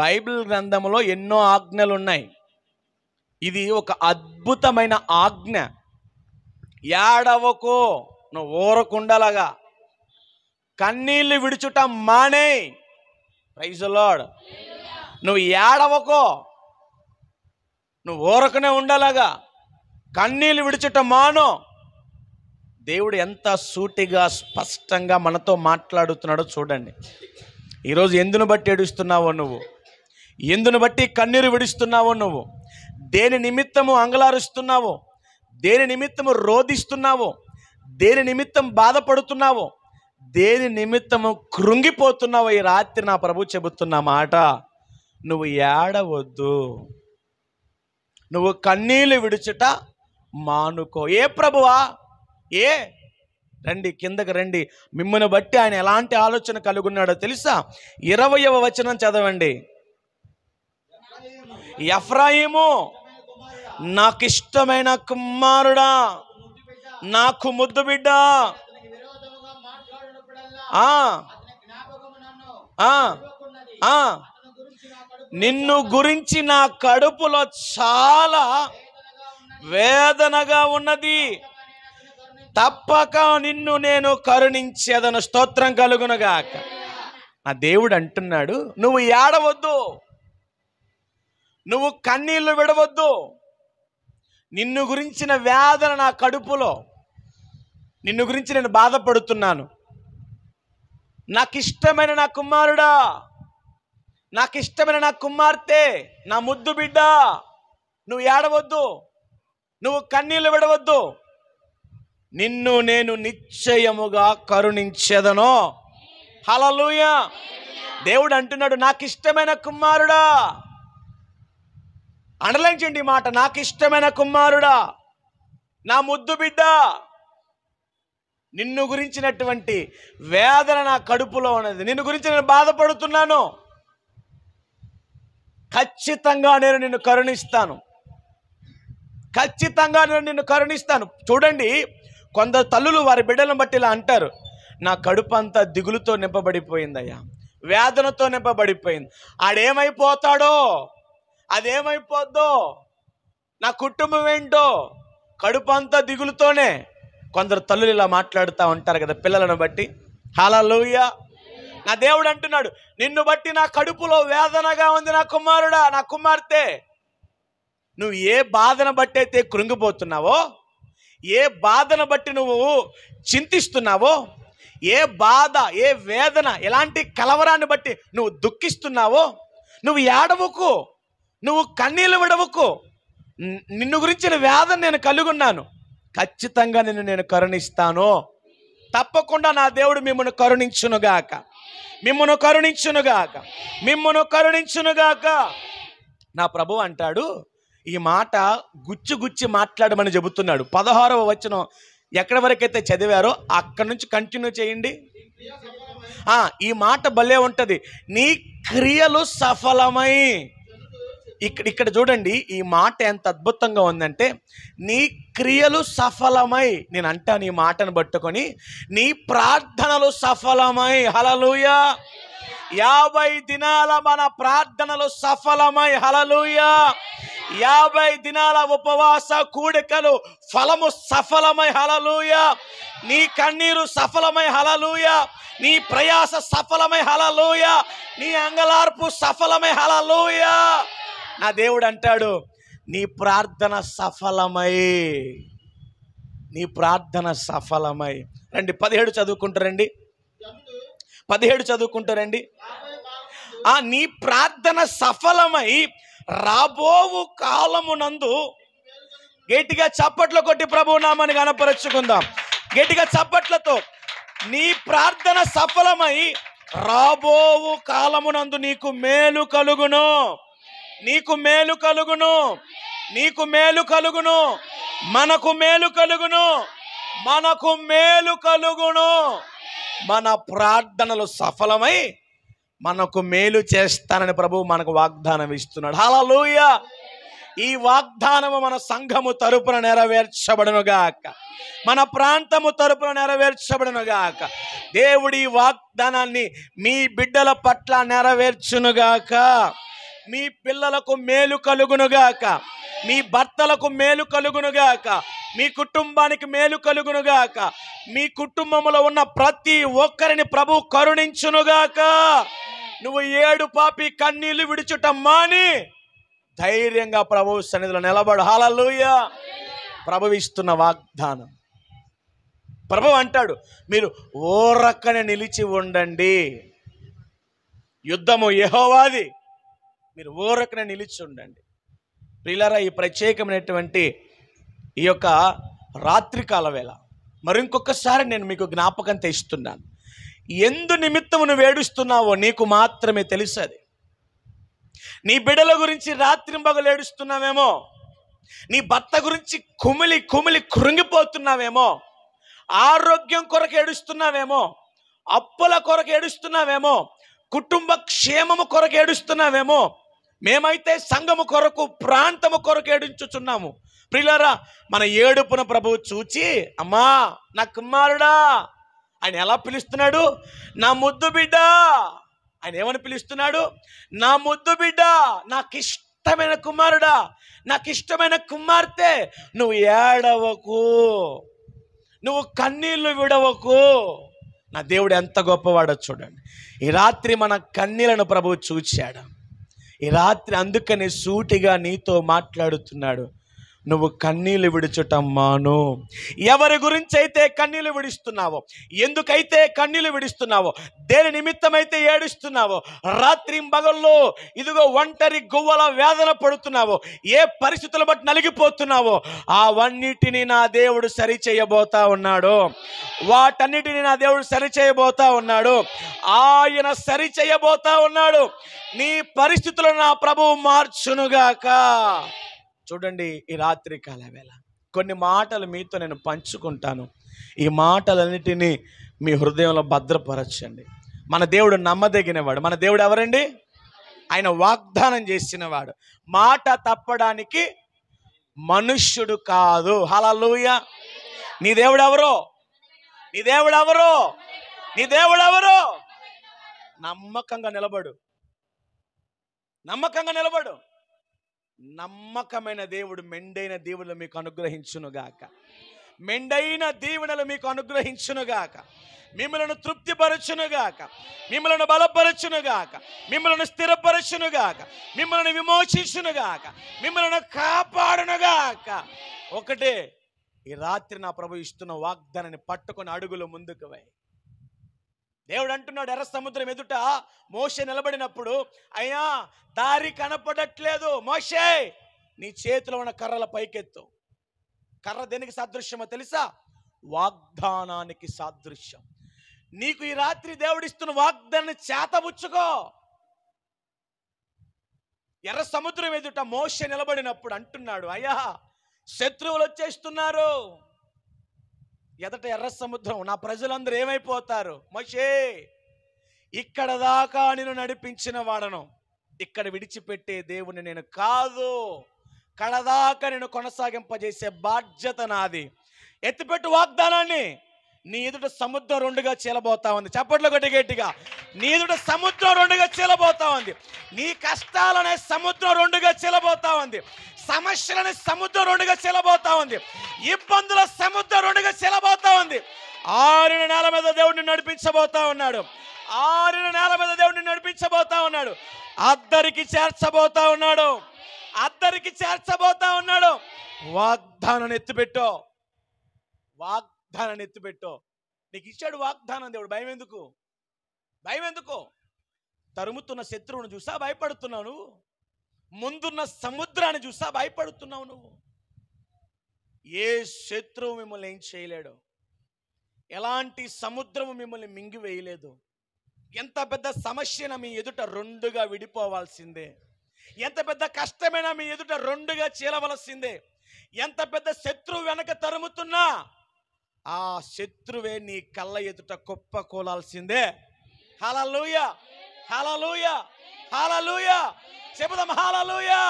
Bible గ్రంథంలో ఎన్నో ఆజ్ఞలు ఉన్నాయి. ఇది ఒక అద్భుతమైన ఆజ్ఞ. ఏడవకో, నువ్వు ఊరకుండలాగా కన్నీళ్ళు విడుచుట మానే. Praise the Lord. నువ్వు ఏడవకో, నువ్వు ఊరకనే ఉండలాగా కన్నీళ్ళు విడుచుట మాను. దేవుడు ఎంత సూటిగా స్పష్టంగా మనతో మాట్లాడుతున్నాడో చూడండి. ఈరోజు ఎందును బట్టి ఏడుస్తున్నావో నువ్వు, ఎందును బట్టి కన్నీరు విడుస్తున్నావో నువ్వు, దేని నిమిత్తము అంగలారుస్తున్నావో, దేని నిమిత్తము రోధిస్తున్నావో, దేని నిమిత్తం బాధపడుతున్నావో, దేని నిమిత్తము కృంగిపోతున్నావో, ఈ రాత్రి నా ప్రభు చెబుతున్న మాట, నువ్వు ఏడవద్దు, నువ్వు కన్నీళ్ళు విడుచుట మానుకో. ఏ ప్రభువా? ఏ రండి, కిందకి రండి. మిమ్మల్ని బట్టి ఆయన ఎలాంటి ఆలోచన కలుగున్నాడో తెలుసా? 20వ వచనం చదవండి. ఎఫ్రాయిము నాకు ఇష్టమైన కుమారుడా, నాకు ముద్దు బిడ్డ, నిన్ను గురించి నా కడుపులో చాలా వేదనగా ఉన్నది, తప్పక నిన్ను నేను కరుణించేదను. స్తోత్రం కలుగునుగాక. ఆ దేవుడు అంటున్నాడు, నువ్వు ఏడవద్దు, నువ్వు కన్నీళ్లు విడవద్దు. నిన్ను గురించిన వేదన నా కడుపులో, నిన్ను గురించి నేను బాధపడుతున్నాను. నాకు ఇష్టమైన నా కుమారుడా, నాకు ఇష్టమైన నా కుమార్తె, నా ముద్దు బిడ్డ, నువ్వు ఏడవద్దు, నువ్వు కన్నీళ్లు విడవద్దు. నిన్ను నేను నిశ్చయముగా కరుణించెదను. హల్లెలూయా. దేవుడు అంటున్నాడు, నాకు ఇష్టమైన కుమారుడా. అండర్లైన్ చేయండి ఈ మాట, నాకు ఇష్టమైన కుమారుడా, నా ముద్దు బిడ్డ, నిన్ను గురించినటువంటి వేదన నా కడుపులో ఉన్నది, నిన్ను గురించి నేను బాధపడుతున్నాను. ఖచ్చితంగా నేను నిన్ను కరుణిస్తాను, ఖచ్చితంగా నేను నిన్ను కరుణిస్తాను. చూడండి, కొందరు తల్లులు వారి బిడ్డలను బట్టి ఇలా అంటారు, నా కడుపు అంతా దిగులుతో నింపబడిపోయిందయ్యా, వేదనతో నింపబడిపోయింది. ఆడేమైపోతాడో, అదేమైపోద్దో, నా కుటుంబం ఏంటో, కడుపు అంతా దిగులుతోనే. కొందరు తల్లులు ఇలా మాట్లాడుతూ ఉంటారు కదా పిల్లలను బట్టి. హల్లెలూయా. నా దేవుడు అంటున్నాడు, నిన్ను బట్టి నా కడుపులో వేదనగా ఉంది నా కుమారుడా, నా కుమార్తె. నువ్వు ఏ బాధను బట్టి అయితే కృంగిపోతున్నావో, ఏ బాధను బట్టి నువ్వు చింతిస్తున్నావో, ఏ బాధ, ఏ వేదన, ఎలాంటి కలవరాన్ని బట్టి నువ్వు దుఃఖిస్తున్నావో, నువ్వు ఏడవకు, నువ్వు కన్నీళ్ళు విడవకు. నిన్ను గురించిన వేదన నేను కలుగున్నాను, ఖచ్చితంగా నేను కరుణిస్తాను. తప్పకుండా నా దేవుడు మిమ్మల్ని కరుణించునుగాక, మిమ్మల్ని కరుణించునుగాక, మిమ్మల్ని కరుణించునుగాక. నా ప్రభు అంటాడు, ఈ మాట గుచ్చి గుచ్చి మాట్లాడమని చెబుతున్నాడు. 16వ వచనం ఎక్కడి వరకైతే చదివారో అక్కడి నుంచి కంటిన్యూ చేయండి. ఈ మాట భలే ఉంటుంది, నీ క్రియలు సఫలమై. ఇక్కడ చూడండి, ఈ మాట ఎంత అద్భుతంగా ఉందంటే, నీ క్రియలు సఫలమై. నేను అంటాను ఈ మాటను పట్టుకొని, నీ ప్రార్థనలు సఫలమై. హల్లెలూయా. 50 దినాల మన ప్రార్థనలు సఫలమై. హల్లెలూయా. 50 దినాల ఉపవాస కూడికలు ఫలము సఫలమై. హల్లెలూయా. నీ కన్నీరు సఫలమై. హల్లెలూయా. నీ ప్రయాస సఫలమై. హల్లెలూయా. నీ అంగలార్పు సఫలమై. హల్లెలూయా. నా దేవుడు అంటాడు, నీ ప్రార్థన సఫలమై, నీ ప్రార్థన సఫలమై. రండి 17 చదువుకుంటారండి, 17 చదువుకుంటారండి. నీ ప్రార్థన సఫలమై రాబోవు కాలమునందు. గట్టిగా చప్పట్లు కొట్టి ప్రభువు నామాన్ని గణపరచుకుందాం. గట్టిగా చప్పట్లతో, నీ ప్రార్థన సఫలమై రాబోవు కాలమునందు నీకు మేలు కలుగును, నీకు మేలు కలుగును, నీకు మేలు కలుగును, మనకు మేలు కలుగును, మనకు మేలు కలుగును. మన ప్రార్థనలు సఫలమై మనకు మేలు చేస్తానని ప్రభువు మనకు వాగ్దానం ఇస్తున్నాడు. హల్లెలూయా. ఈ వాగ్దానము మన సంఘము తరపున నెరవేర్చబడునుగాక, మన ప్రాంతము తరపున నెరవేర్చబడునుగాక. దేవుడి వాగ్దానాన్ని మీ బిడ్డల పట్ల నెరవేర్చునుగాక. మీ పిల్లలకు మేలు కలుగునుగాక, మీ భర్తలకు మేలు కలుగునుగాక, మీ కుటుంబానికి మేలు కలుగునుగాక, మీ కుటుంబంలో ఉన్న ప్రతి ఒక్కరిని ప్రభు కరుణించునుగాక. నువ్వు ఏడు పాపి కన్నీళ్లు విడుచుట మాని ధైర్యంగా ప్రభు సన్నిధిలో నిలబడు. హల్లెలూయా. ప్రభు ఇస్తున్న వాగ్దానం. ప్రభు అంటాడు, మీరు ఓరక్కనే నిలిచి ఉండండి, యుద్ధము యెహోవాది, మీరు ఓరక్కనే నిలిచి ఉండండి. ప్రియులారా, ఈ ప్రత్యేకమైనటువంటి ఈ యొక్క రాత్రికాల వేళ మరింకొకసారి నేను మీకు జ్ఞాపకం తెస్తున్నాను. ఎందు నిమిత్తము నువ్వు ఏడుస్తున్నావో నీకు మాత్రమే తెలుసది. నీ బిడ్డల గురించి రాత్రింబగలు ఏడుస్తున్నావేమో, నీ భర్త గురించి కుమిలి కుమిలి కృంగిపోతున్నావేమో, ఆరోగ్యం కొరకు ఏడుస్తున్నావేమో, అప్పుల కొరకు ఏడుస్తున్నావేమో, కుటుంబ క్షేమము కొరకు ఏడుస్తున్నావేమో. మేమైతే సంఘము కొరకు, ప్రాంతము కొరకు ఏడుచుచున్నాము. ప్రియులారా, మన ఏడుపున ప్రభువు చూచి, అమ్మా నా కుమారుడా, ఆయన ఎలా పిలుస్తున్నాడు? నా ముద్దు బిడ్డ. ఆయన ఏమని పిలుస్తున్నాడు? నా ముద్దు బిడ్డ, నాకు ఇష్టమైన కుమారుడా, నాకు ఇష్టమైన కుమార్తె, నువ్వు ఏడవకు, నువ్వు కన్నీళ్లు విడవకు. నా దేవుడు ఎంత గొప్పవాడో చూడండి. ఈ రాత్రి మన కన్నీళ్లను ప్రభువు చూచాడు. ఈ రాత్రి అందుకని సూటిగా నీతో మాట్లాడుతున్నాడు. నువ్వు కన్నీళ్లు విడుచుట మాను. ఎవరి గురించి అయితే కన్నీళ్లు విడుస్తున్నావో, ఎందుకైతే కన్నీళ్లు విడుస్తున్నావో, దేని నిమిత్తమైతే ఏడుస్తున్నావో, రాత్రింబగల్లో ఇదిగో ఒంటరి గువ్వల వేదన పడుతున్నావో, ఏ పరిస్థితులు బట్టి నలిగిపోతున్నావో, అవన్నిటిని నా దేవుడు సరి చేయబోతా ఉన్నాడు. వాటన్నిటిని నా దేవుడు సరి చేయబోతా ఉన్నాడు. ఆయన సరి చేయబోతా ఉన్నాడు. నీ పరిస్థితులను నా ప్రభువు మార్చునుగాక. చూడండి, ఈ రాత్రి కాల వేళ కొన్ని మాటలు మీతో నేను పంచుకుంటాను. ఈ మాటలన్నిటినీ మీ హృదయంలో భద్రపరచండి. మన దేవుడు నమ్మదగినవాడు. మన దేవుడు ఎవరండి? ఆయన వాగ్దానం చేసినవాడు. మాట తప్పడానికి మనుష్యుడు కాదు. హల్లెలూయా. నీ దేవుడు ఎవరో? నీ దేవుడు ఎవరో? నీ దేవుడు ఎవరో? నమ్మకంగా నిలబడు, నమ్మకంగా నిలబడు. నమ్మకమైన దేవుడు మెండైన దీవెనలు మీకు అనుగ్రహించునుగాక. మెండైన దీవెనలు మీకు అనుగ్రహించునుగాక. మిమ్మలను తృప్తిపరచునుగాక, మిమ్మలను బలపరచునుగాక, మిమ్మలను స్థిరపరచునుగాక, మిమ్మల్ని విమోచించునుగాక, మిమ్మలను కాపాడునుగాక. ఒకటే, ఈ రాత్రి నా ప్రభు ఇస్తున్న వాగ్దానాన్ని పట్టుకొని అడుగులు ముందుకు వై. దేవుడు అంటున్నాడు, ఎర్ర సముద్రం ఎదుట మోషే నిలబడినప్పుడు, అయ్యా దారి కనపడట్లేదు, మోషే నీ చేతిలో ఉన్న కర్రల పైకెత్తు. కర్ర దేనికి సాదృశ్యమో తెలుసా? వాగ్దానానికి సాదృశ్యం. నీకు ఈ రాత్రి దేవుడిస్తున్న వాగ్దానాన్ని చేతబుచ్చుకో. ఎర్ర సముద్రం ఎదుట మోషే నిలబడినప్పుడు అంటున్నాడు, అయ్యా శత్రువులు వచ్చేస్తున్నారు, ఎదట ఎర్ర సముద్రం, నా ప్రజలందరూ ఏమైపోతారు? మోషే ఇక్కడ దాకా నేను నడిపించిన వాడను, ఇక్కడ విడిచిపెట్టే దేవుని నేను కాదు, కడదాకా నేను కొనసాగింపజేసే బాధ్యత నాది. ఎత్తిపెట్టు వాగ్దానాన్ని. నీ ఎదుట సముద్రం రెండుగా చీలబోతా ఉంది. చప్పట్లు కొట్టి గట్టిగా. నీ ఎదుట సముద్రం రెండుగా చీలబోతా ఉంది. నీ కష్టాలనే సముద్రం రెండుగా చీలబోతా ఉంది. సమస్యలనే సముద్రం రెండుగా చీలబోతా ఉంది. ఇబ్బందుల సముద్రం రెండుగా చీలబోతా ఉంది. ఆరిన నేల మీద దేవుడిని నడిపించబోతా ఉన్నాడు. ఆరిన నేల మీద దేవుడిని నడిపించబోతా ఉన్నాడు. అద్దరికి చేర్చబోతా ఉన్నాడు. అద్దరికి చేర్చబోతా ఉన్నాడు. వాగ్దానాన్ని ఎత్తిపెట్టో, వాగ్దానాన్ని ఎత్తిపెట్టో. నీకు ఇచ్చాడు వాగ్దానం దేవుడు. భయం ఎందుకు? భయం ఎందుకు? తరుముతున్న శత్రువును చూసా భయపడుతున్నావు నువ్వు? ముందున్న సముద్రాన్ని చూసా భయపడుతున్నావు నువ్వు? ఏ శత్రువు మిమ్మల్ని ఏం చేయలేడు. ఎలాంటి సముద్రము మిమ్మల్ని మింగివేయలేదు. ఎంత పెద్ద సమస్యన మీ ఎదుట రెండుగా విడిపోవాల్సిందే. ఎంత పెద్ద కష్టమైనా మీ ఎదుట రెండుగా చీలవలసిందే. ఎంత పెద్ద శత్రువు వెనక తరుముతున్నా ఆ శత్రువే నీ కళ్ళ ఎదుట కుప్ప కూలాల్సిందే. హల్లెలూయా, హల్లెలూయా, హల్లెలూయా. చెబుదాం హల్లెలూయా.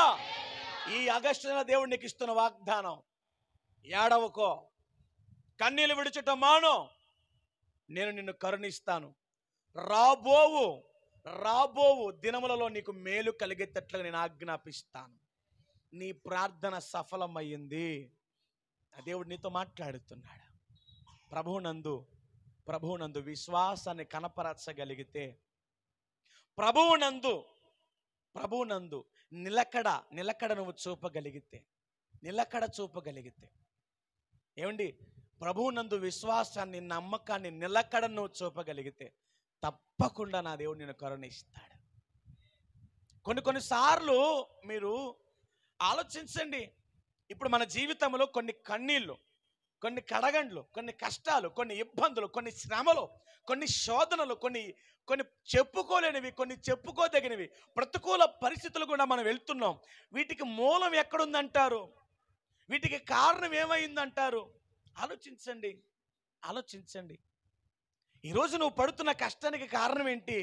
ఈ ఆగస్టు నెల దేవుడు నీకు ఇస్తున్న వాగ్దానం, ఏడవకో, కన్నీళ్ళు విడుచుట మాను, నేను నిన్ను కరుణిస్తాను. రాబోవు దినములలో నీకు మేలు కలిగేటట్లుగా నేను ఆజ్ఞాపిస్తాను. నీ ప్రార్థన సఫలమయ్యింది. దేవుడు నీతో మాట్లాడుతున్నాడు. ప్రభువునందు విశ్వాసాన్ని కనపరచగలిగితే, ప్రభువునందు నిలకడ నువ్వు చూపగలిగితే, ఏమండి, ప్రభువునందు విశ్వాసాన్ని, నమ్మకాన్ని, నిలకడ నువ్వు చూపగలిగితే తప్పకుండా నా దేవుడు నిన్ను కరుణిస్తాడు. కొన్నిసార్లు మీరు ఆలోచించండి. ఇప్పుడు మన జీవితంలో కొన్ని కన్నీళ్ళు, కొన్ని కడగండ్లు, కొన్ని కష్టాలు, కొన్ని ఇబ్బందులు, కొన్ని శ్రమలు, కొన్ని శోధనలు, కొన్ని చెప్పుకోలేనివి, కొన్ని చెప్పుకోదగినవి ప్రతికూల పరిస్థితులు కూడా మనం వెళ్తున్నాం. వీటికి మూలం ఎక్కడుందంటారు? వీటికి కారణం ఏమైందంటారు? ఆలోచించండి. ఈరోజు నువ్వు పడుతున్న కష్టానికి కారణం ఏంటి?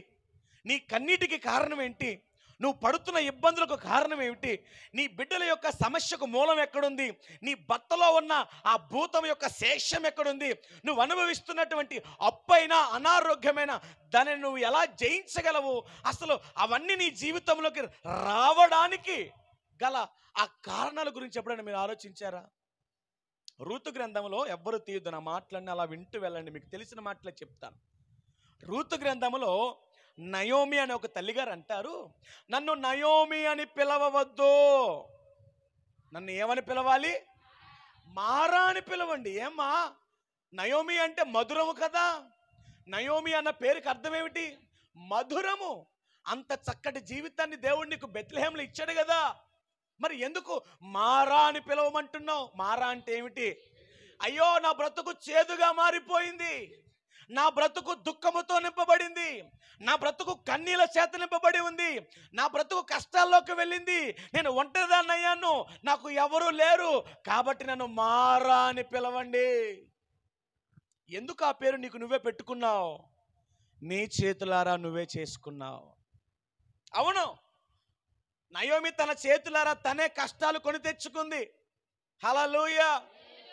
నీ కన్నీటికి కారణం ఏంటి? నువ్వు పడుతున్న ఇబ్బందులకు కారణం ఏమిటి? నీ బిడ్డల యొక్క సమస్యకు మూలం ఎక్కడుంది? నీ భర్తలో ఉన్న ఆ భూతం యొక్క శేషం ఎక్కడుంది? నువ్వు అనుభవిస్తున్నటువంటి అప్పైన, అనారోగ్యమైన దానిని నువ్వు ఎలా జయించగలవు? అసలు అవన్నీ నీ జీవితంలోకి రావడానికి గల ఆ కారణాల గురించి ఎప్పుడైనా మీరు ఆలోచించారా? రూతు గ్రంథంలో ఎవ్వరు తీయొద్దు, నా మాటలన్నీ అలా వింటూ వెళ్ళండి, మీకు తెలిసిన మాటలే చెప్తాను. రూతు గ్రంథంలో నయోమి అనే ఒక తల్లిగారు అంటారు, నన్ను నయోమి అని పిలవవద్దు, నన్ను ఏమని పిలవాలి? మారా అని పిలవండి. ఏమ్మా, నయోమి అంటే మధురము కదా. నయోమి అన్న పేరుకి అర్థం ఏమిటి? మధురము. అంత చక్కటి జీవితాన్ని దేవుడు నీకు బెత్లెహేంలో ఇచ్చాడు కదా, మరి ఎందుకు మారా అని పిలవమంటున్నావు? మారా అంటే ఏమిటి? అయ్యో, నా బ్రతుకు చేదుగా మారిపోయింది, నా బ్రతుకు దుఃఖముతో నింపబడింది, నా బ్రతుకు కన్నీల చేత నింపబడి ఉంది, నా బ్రతుకు కష్టాల్లోకి వెళ్ళింది, నేను ఒంటరిదాన్ని అయ్యాను, నాకు ఎవరు లేరు, కాబట్టి నన్ను మారా అని పిలవండి. ఎందుకు ఆ పేరు నీకు నువ్వే పెట్టుకున్నావు? నీ చేతులారా నువ్వే చేసుకున్నావు. అవును, నయోమి తన చేతులారా తనే కష్టాలు కొని తెచ్చుకుంది. హల్లెలూయా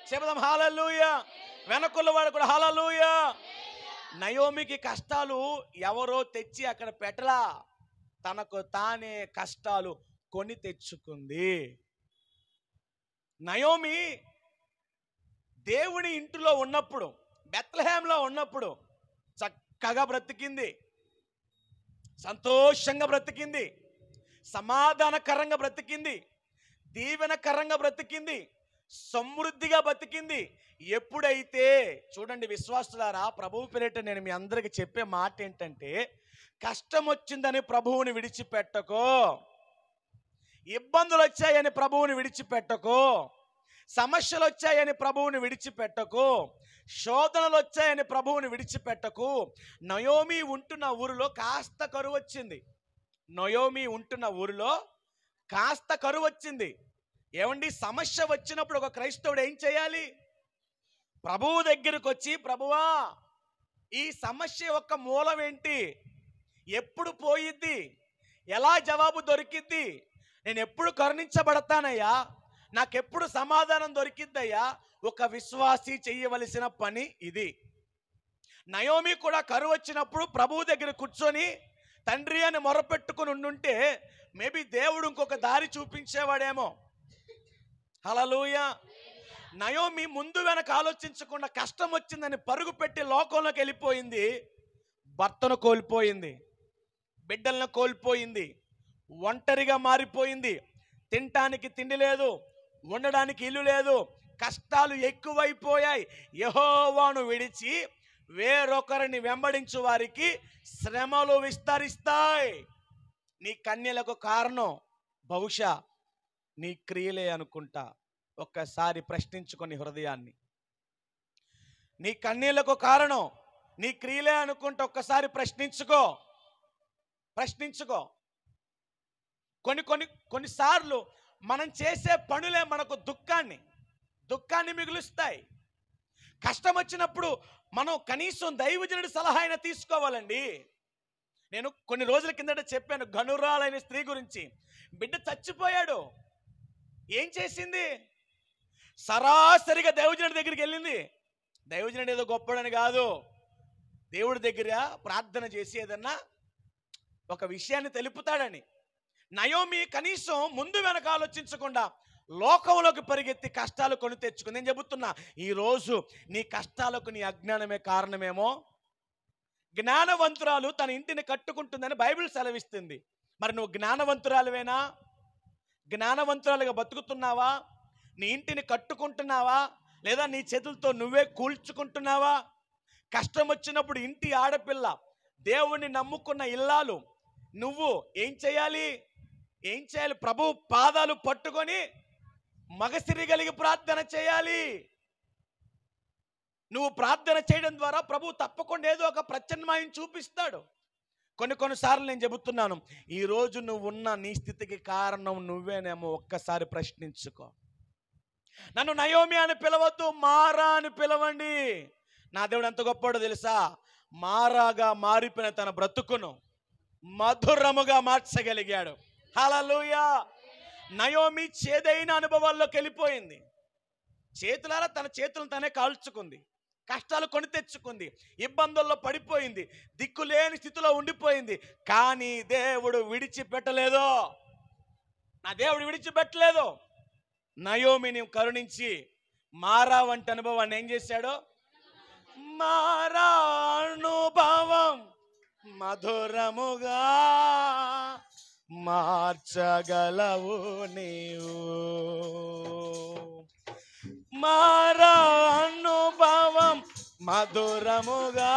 చెబుదాం, హల్లెలూయా. వెనకున్న వాడు కూడా హల్లెలూయా. నయోమికి కష్టాలు ఎవరో తెచ్చి అక్కడ పెట్టలా, తనకు తానే కష్టాలు కొని తెచ్చుకుంది. నయోమి దేవుని ఇంటిలో ఉన్నప్పుడు, బెత్లెహేంలో ఉన్నప్పుడు చక్కగా బ్రతికింది, సంతోషంగా బ్రతికింది, సమాధానకరంగా బ్రతికింది, దీవెనకరంగా బ్రతికింది, సమృద్ధిగా బ్రతికింది. ఎప్పుడైతే, చూడండి విశ్వాసులారా, ప్రభువు పేరిట నేను మీ అందరికి చెప్పే మాట ఏంటంటే, కష్టం వచ్చిందని ప్రభువుని విడిచిపెట్టకో, ఇబ్బందులు వచ్చాయని ప్రభువుని విడిచిపెట్టకో, సమస్యలు వచ్చాయని ప్రభువుని విడిచిపెట్టకు, శోధనలు వచ్చాయని ప్రభువుని విడిచిపెట్టకు. నయోమి ఉంటున్న ఊరిలో కాస్త కరువు వచ్చింది. నయోమి ఉంటున్న ఊరిలో కాస్త కరువు వచ్చింది. ఏమండి, సమస్య వచ్చినప్పుడు ఒక క్రైస్తవుడు ఏం చేయాలి? ప్రభువు దగ్గరకు వచ్చి, ప్రభువా, ఈ సమస్య యొక్క మూలం ఏంటి? ఎప్పుడు పోయిద్ది? ఎలా జవాబు దొరికిద్ది? నేను ఎప్పుడు కరుణించబడతానయ్యా? నాకెప్పుడు సమాధానం దొరికిద్దయ్యా? ఒక విశ్వాసి చేయవలసిన పని ఇది. నయోమి కూడా కరువు వచ్చినప్పుడు ప్రభువు దగ్గర కూర్చొని తండ్రి అని మొరపెట్టుకుని ఉండుంటే మేబీ దేవుడు ఇంకొక దారి చూపించేవాడేమో. హల్లెలూయా. నయోమి ముందు వెనక ఆలోచించకుండా కష్టం వచ్చిందని పరుగు పెట్టి లోకంలోకి వెళ్ళిపోయింది. భర్తను కోల్పోయింది, బిడ్డలను కోల్పోయింది, ఒంటరిగా మారిపోయింది, తినటానికి తిండి లేదు, ఉండడానికి ఇల్లు లేదు, కష్టాలు ఎక్కువైపోయాయి. యెహోవాను విడిచి వేరొకరిని వెంబడించు వారికి శ్రమలు విస్తరిస్తాయి. నీ కన్యలకు కారణం బహుశా నీ క్రియలే అనుకుంటా. ఒక్కసారి ప్రశ్నించుకొని హృదయాన్ని. నీ కన్నీళ్లకు కారణం నీ క్రియలే అనుకుంటా. ఒక్కసారి ప్రశ్నించుకో. కొన్నిసార్లు మనం చేసే పనులే మనకు దుఃఖాన్ని మిగులుస్తాయి. కష్టం వచ్చినప్పుడు మనం కనీసం దైవజనుడి సలహా అయినా తీసుకోవాలండి. నేను కొన్ని రోజుల కిందట చెప్పాను గనురాలైన స్త్రీ గురించి. బిడ్డ చచ్చిపోయాడు, ఏం చేసింది? సరాసరిగా దైవజనుడి దగ్గరికి వెళ్ళింది. దైవజనుడు ఏదో గొప్పడని కాదు, దేవుడి దగ్గర ప్రార్థన చేసి ఏదన్నా ఒక విషయాన్ని తెలుపుతాడని. నయోమి కనీసం ముందు వెనక ఆలోచించకుండా లోకంలోకి పరిగెత్తి కష్టాలు కొని తెచ్చుకుంది. నేను చెబుతున్నా, ఈరోజు నీ కష్టాలకు నీ అజ్ఞానమే కారణమేమో. జ్ఞానవంతురాలు తన ఇంటిని కట్టుకుంటుందని బైబిల్ సెలవిస్తుంది. మరి నువ్వు జ్ఞానవంతురాలువేనా? జ్ఞానవంతురాలుగా బతుకుతున్నావా? నీ ఇంటిని కట్టుకుంటున్నావా? లేదా నీ చేతులతో నువ్వే కూల్చుకుంటున్నావా? కష్టం వచ్చినప్పుడు ఇంటి ఆడపిల్ల, దేవుణ్ణి నమ్ముకున్న ఇల్లాలు, నువ్వు ఏం చేయాలి? ప్రభు పాదాలు పట్టుకొని మగసిరి కలిగి ప్రార్థన చేయాలి. నువ్వు ప్రార్థన చేయడం ద్వారా ప్రభు తప్పకుండా ఏదో ఒక ప్రత్యామ్నాయం చూపిస్తాడు. కొన్నిసార్లు నేను చెబుతున్నాను, ఈరోజు నువ్వు ఉన్న నీ స్థితికి కారణం నువ్వేనేమో. ఒక్కసారి ప్రశ్నించుకో. నన్ను నయోమి అని పిలవద్దు, మారా అని పిలవండి. నా దేవుడు ఎంత గొప్పవాడో తెలుసా? మారాగా మారిపోయిన తన బ్రతుకును మధురముగా మార్చగలిగాడు. హల్లెలూయా. నయోమి చేదైన అనుభవాల్లోకి వెళ్ళిపోయింది. చేతులారా తన చేతులను తనే కాల్చుకుంది, కష్టాలు కొని తెచ్చుకుంది, ఇబ్బందుల్లో పడిపోయింది, దిక్కులేని స్థితిలో ఉండిపోయింది. కానీ దేవుడు విడిచిపెట్టలేదు. నా దేవుడు విడిచిపెట్టలేదు. నయోమిని కరుణించి మారా వంటి అనుభవాన్ని ఏం చేశాడు? మారా అనుభవం మధురముగా మార్చగలవు నీవు. మారా అనుభవం మధురముగా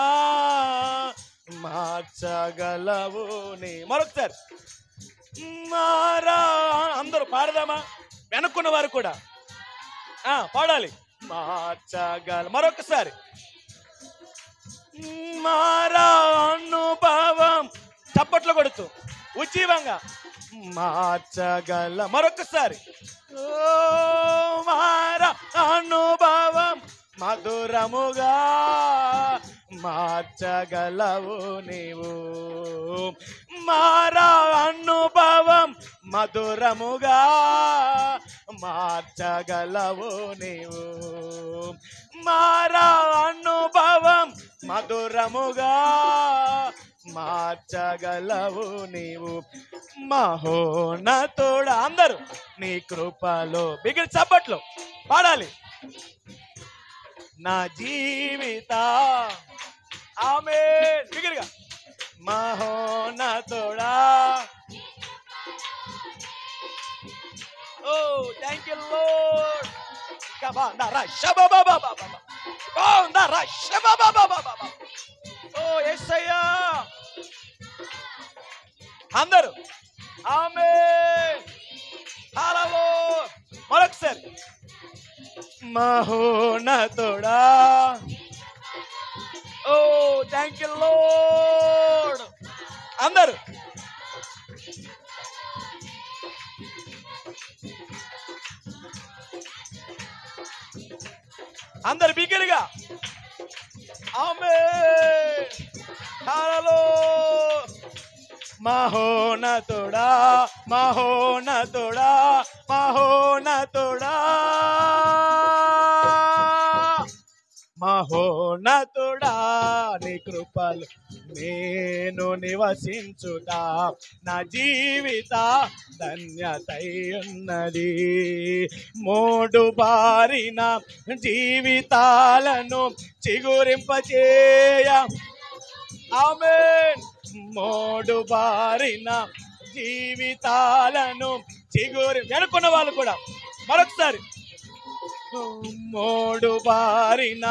మార్చగలవు నీ. మరొకసారి మారా. అందరూ పాడదామా? వెనుక్కున్న వారు కూడా పాడాలి. మార్చగల. మరొకసారి మారా అనుభవం, చప్పట్లు కొడుతూ ఉజ్జీవంగా మార్చగల. మరొకసారి మారా అనుభవం మధురముగా మార్చగలవు నీవు. మారా అనుభవం మధురముగా మార్చగలవు నీవు. మారా అనుభవం మధురముగా మార్చగలవు నీవు. మహోన్నతుడా. అందరూ నీ కృపలో బిగిరి చప్పట్లు పాడాలి. నా జీవిత ఆమేన్ బిగిరిగా. మహోన్నతుడా. ఓ థ్యాంక్ యూ లార్డ్. ఓ యేసయ్యా. అందరూ ఆమేన్. హల్లెలూయా. మరొకసారి మహోన్నతుడా. ఓ థ్యాంక్ యూ లార్డ్. అందరూ అందరు బిగ్గరగా ఆమేన్. హల్లెలూయా. మహోన్నతుడా, మహోన్నతుడా, మహోన్నతుడా, మహోన్నతుడా. నీ కృపలు నేను నివసించుతా, నా జీవిత ధన్యతై ఉన్నది. మోడు బారిన జీవితాలను చిగురింపచేయ. ఆమేన్. మోడు బారిన జీవితాలను వెనుకున్న వాళ్ళు కూడా మరొకసారి. మోడు బారిన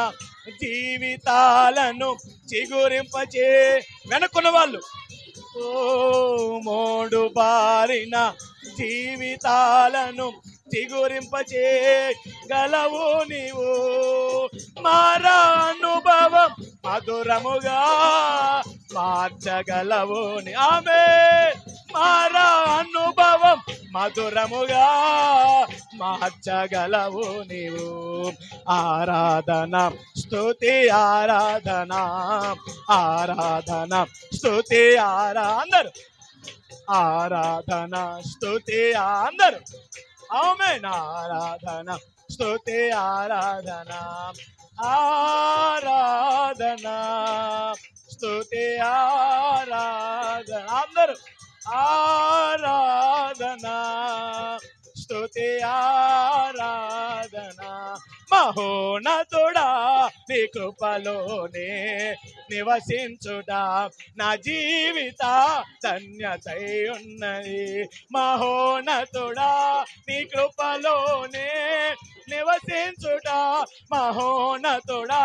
జీవితాలను చిగురింపచే. వెనుకున్న వాళ్ళు. ఓ మోడు బారిన జీవితాలను చిగురింపచే గలవు నీవు. మారా అనుభవం మధురముగా మార్చగలవు నీ. ఆమేన్. మారా అనుభవం మధురముగా మార్చగలవు నీవు. ఆరాధన స్తుతి ఆరాధన, ఆరాధన స్తుతి అందరూ. ఆరాధన స్తుతి అందరూ. ఆమేన్. ఆరాధన స్తుతి ఆరాధన ఆరాధన స్తుతి ఆరాధన అందరూ ఆరాధన స్తుతి ఆరాధన మహోన్నతుడా నీ కృపలోనే నివసించుడా నా జీవిత ధన్యతై ఉన్నది. మహోన్నతుడా నీ కృపలోనే నివసించుడా మహోన్నతుడా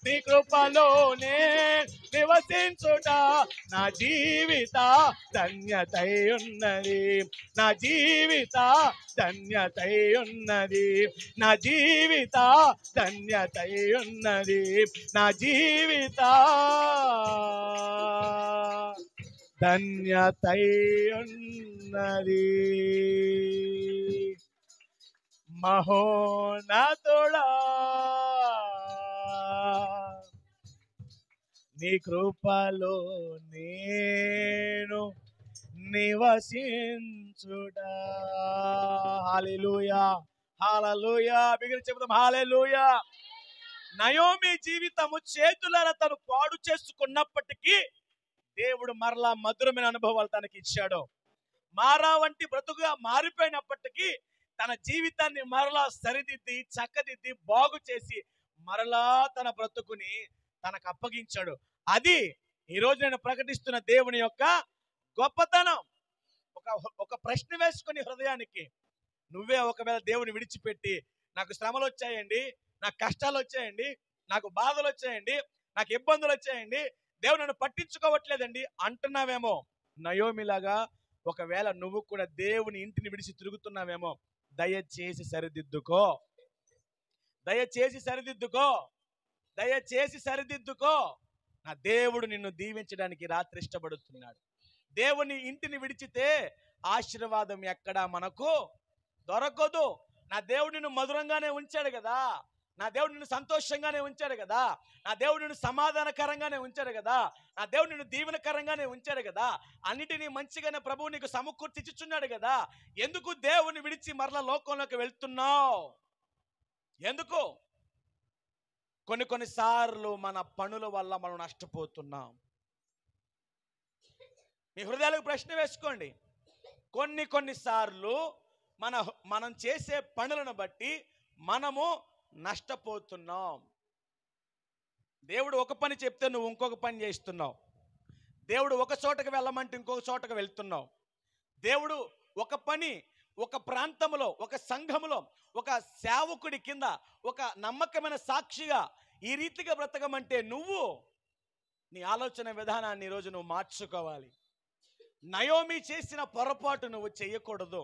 నీ కృపలోనే నివసించుడా నా జీవిత ధన్యతై ఉన్నది. నా జీవిత ధన్యతై ఉన్నది. నా జీవిత ధన్యతై ఉన్నది. నా జీవిత ధన్యతై ఉన్నది. మహోన్నతుడా నీ కృపలో నేను నివసించుడా. హల్లెలూయా హల్లెలూయా బిగిరి చెబుదాం హల్లెలూయా. నయోమి జీవితము చేతులారా తను పాడు చేసుకున్నప్పటికీ దేవుడు మరలా మధురమైన అనుభవాలు తనకి ఇచ్చాడు. మారా వంటి బ్రతుకుగా మారిపోయినప్పటికీ తన జీవితాన్ని మరలా సరిదిద్ది చక్కదిద్ది బాగు చేసి మరలా తన బ్రతుకుని తనకు అప్పగించాడు. అది ఈరోజు నేను ప్రకటిస్తున్న దేవుని యొక్క గొప్పతనం. ఒక ప్రశ్న వేసుకుని హృదయానికి నువ్వే ఒకవేళ దేవుని విడిచిపెట్టి నాకు శ్రమలు వచ్చాయండి, నాకు కష్టాలు వచ్చాయండి, నాకు బాధలు వచ్చాయండి, నాకు ఇబ్బందులు వచ్చాయండి, దేవుడు నన్ను పట్టించుకోవట్లేదండి అంటున్నావేమో. నయోమిలాగా ఒకవేళ నువ్వు కూడా దేవుని ఇంటిని విడిచి తిరుగుతున్నావేమో. దయచేసి సరిదిద్దుకో, దయచేసి సరిదిద్దుకో, దయచేసి సరిదిద్దుకో. నా దేవుడు నిన్ను దీవించడానికి రాత్రి ఇష్టపడుతున్నాడు. దేవుని ఇంటిని విడిచితే ఆశీర్వాదం ఎక్కడా మనకు దొరకదు. నా దేవుడు నిన్ను మధురంగానే ఉంచాడు కదా, నా దేవుడు నిన్ను సంతోషంగానే ఉంచాడు కదా, నా దేవుడు నిన్ను సమాధానకరంగానే ఉంచాడు కదా, నా దేవుడు నిన్ను దీవెనకరంగానే ఉంచాడు కదా, అన్నిటినీ మంచిగానే ప్రభువు నీకు సమకూర్చిచ్చుచున్నాడు కదా. ఎందుకు దేవుని విడిచి మరలా లోకంలోకి వెళ్తున్నావు? ఎందుకు? కొన్నిసార్లు మన పనుల వల్ల మనం నష్టపోతున్నాం. మీ హృదయాలకు ప్రశ్న వేసుకోండి. కొన్నిసార్లు మనం చేసే పనులను బట్టి మనము నష్టపోతున్నాం. దేవుడు ఒక పని చెప్తే నువ్వు ఇంకొక పని చేస్తున్నావు. దేవుడు ఒక చోటకు వెళ్ళమంటే ఇంకొక చోటకు వెళ్తున్నావు. దేవుడు ఒక పని ఒక ప్రాంతంలో ఒక సంఘములో ఒక సేవకుడి కింద ఒక నమ్మకమైన సాక్షిగా ఈ రీతిగా బ్రతకమంటే నువ్వు నీ ఆలోచన విధానాన్ని ఈరోజు నువ్వు మార్చుకోవాలి. నయోమి చేసిన పొరపాటు నువ్వు చేయకూడదు.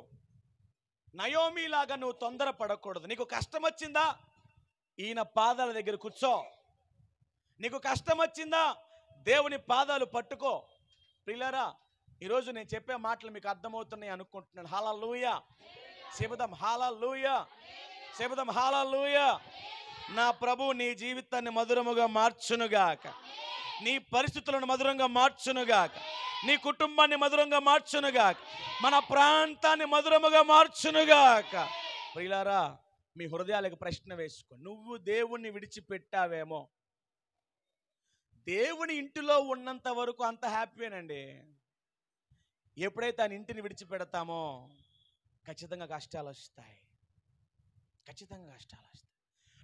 నయోమిలాగా నువ్వు తొందరపడకూడదు. నీకు కష్టం వచ్చిందా, ఈయన పాదాల దగ్గర కూర్చో. నీకు కష్టం వచ్చిందా, దేవుని పాదాలు పట్టుకో. ప్రియులారా, ఈరోజు నేను చెప్పే మాటలు మీకు అర్థమవుతున్నాయి అనుకుంటున్నాను. హల్లెలూయా చెబుదాం, హల్లెలూయా చెబుదాం, హల్లెలూయా. నా ప్రభు నీ జీవితాన్ని మధురముగా మార్చునుగాక, నీ పరిస్థితులను మధురంగా మార్చునుగాక, నీ కుటుంబాన్ని మధురంగా మార్చునుగాక, మన ప్రాంతాన్ని మధురముగా మార్చునుగాక. ప్రియులారా, మీ హృదయాలకు ప్రశ్న వేసుకో. నువ్వు దేవుణ్ణి విడిచిపెట్టావేమో. దేవుని ఇంటిలో ఉన్నంత వరకు అంత హ్యాపీనండి. ఎప్పుడైతే ఆయన ఇంటిని విడిచిపెడతామో ఖచ్చితంగా కష్టాలు వస్తాయి, ఖచ్చితంగా కష్టాలు వస్తాయి.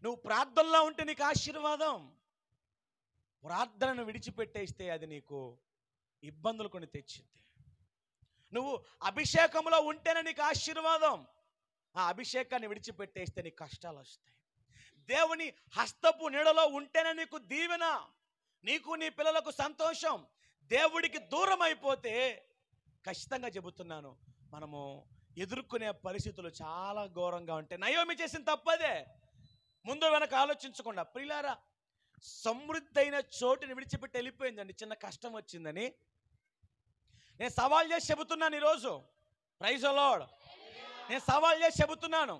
నువ్వు ప్రార్థనలో ఉంటే నీకు ఆశీర్వాదం, ప్రార్థనను విడిచిపెట్టేస్తే అది నీకు ఇబ్బందులు కొని తెచ్చింది. నువ్వు అభిషేకంలో ఉంటేనే నీకు ఆశీర్వాదం, ఆ అభిషేకాన్ని విడిచిపెట్టేస్తే నీకు కష్టాలు వస్తాయి. దేవుని హస్తపు నీడలో ఉంటేనే నీకు దీవెన, నీకు నీ పిల్లలకు సంతోషం. దేవుడికి దూరం అయిపోతే ఖచ్చితంగా చెబుతున్నాను, మనము ఎదుర్కొనే పరిస్థితులు చాలా ఘోరంగా ఉంటాయి. నయోమి చేసిన తప్పదే. ముందు వెనక ఆలోచించకుండా, ప్రియులారా, సమృద్ధి అయిన చోటుని విడిచిపెట్టి వెళ్ళిపోయిందండి. చిన్న కష్టం వచ్చిందని నేను సవాల్ చేసి చెబుతున్నాను ఈరోజు. Praise the Lord. నేను సవాల్ చేసి చెబుతున్నాను,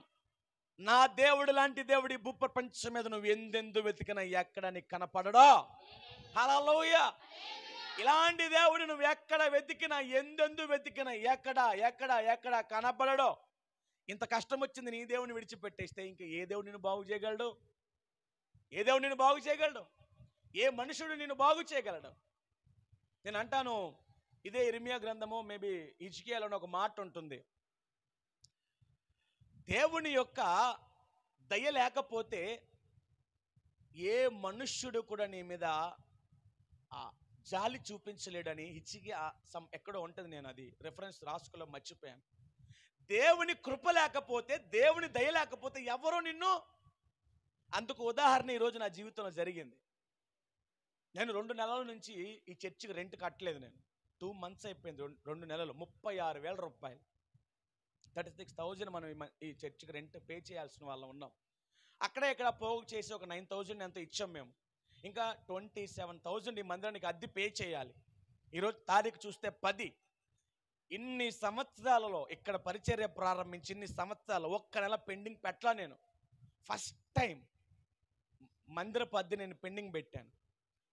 నా దేవుడు లాంటి దేవుడి భూప్రపంచం మీద నువ్వు ఎందెందు వెతికినా ఎక్కడ నీకు కనపడడో. హల్లెలూయా. ఇలాంటి దేవుడు నువ్వు ఎక్కడ వెతికినా ఎందెందు వెతికినా ఎక్కడ ఎక్కడ ఎక్కడ కనపడడో. ఇంత కష్టం వచ్చింది నీ దేవుని విడిచిపెట్టేస్తే ఇంకా ఏ దేవుడు నిన్ను బాగు చేయగలడు? ఏ దేవుడు నిన్ను బాగు చేయగలడు? ఏ మనుషుడు నిన్ను బాగు చేయగలడు? నేను అంటాను, ఇదే ఇర్మియా గ్రంథము, మేబీ హిజ్కియాలో ఒక మాట ఉంటుంది, దేవుని యొక్క దయ లేకపోతే ఏ మనుష్యుడు కూడా నీ మీద జాలి చూపించలేడని హిజ్కియా ఎక్కడో ఉంటుంది, నేను అది రెఫరెన్స్ రాసుకోలో మర్చిపోయాను. దేవుని కృప లేకపోతే, దేవుని దయ లేకపోతే ఎవరో నిన్ను, అందుకు ఉదాహరణ ఈరోజు నా జీవితంలో జరిగింది. నేను 2 నెలల నుంచి ఈ చర్చికి రెంట్ కట్టలేదు. నేను 2 months అయిపోయింది, 2 నెలలు, 36,000 రూపాయలు, 36,000 మనం ఈ చర్చికి రెంట్ పే చేయాల్సిన వాళ్ళం ఉన్నాం. అక్కడ ఇక్కడ పోగు చేసి ఒక 9,000 ఎంతో ఇచ్చాం మేము. ఇంకా 27,000 ఈ మందిరానికి అద్దె పే చేయాలి. ఈరోజు తారీఖు చూస్తే 10. ఇన్ని సంవత్సరాలలో ఇక్కడ పరిచర్య ప్రారంభించి ఇన్ని సంవత్సరాలు ఒక్క నెల పెండింగ్ పెట్టలా. నేను ఫస్ట్ టైం మందిరపు అద్దె నేను పెండింగ్ పెట్టాను.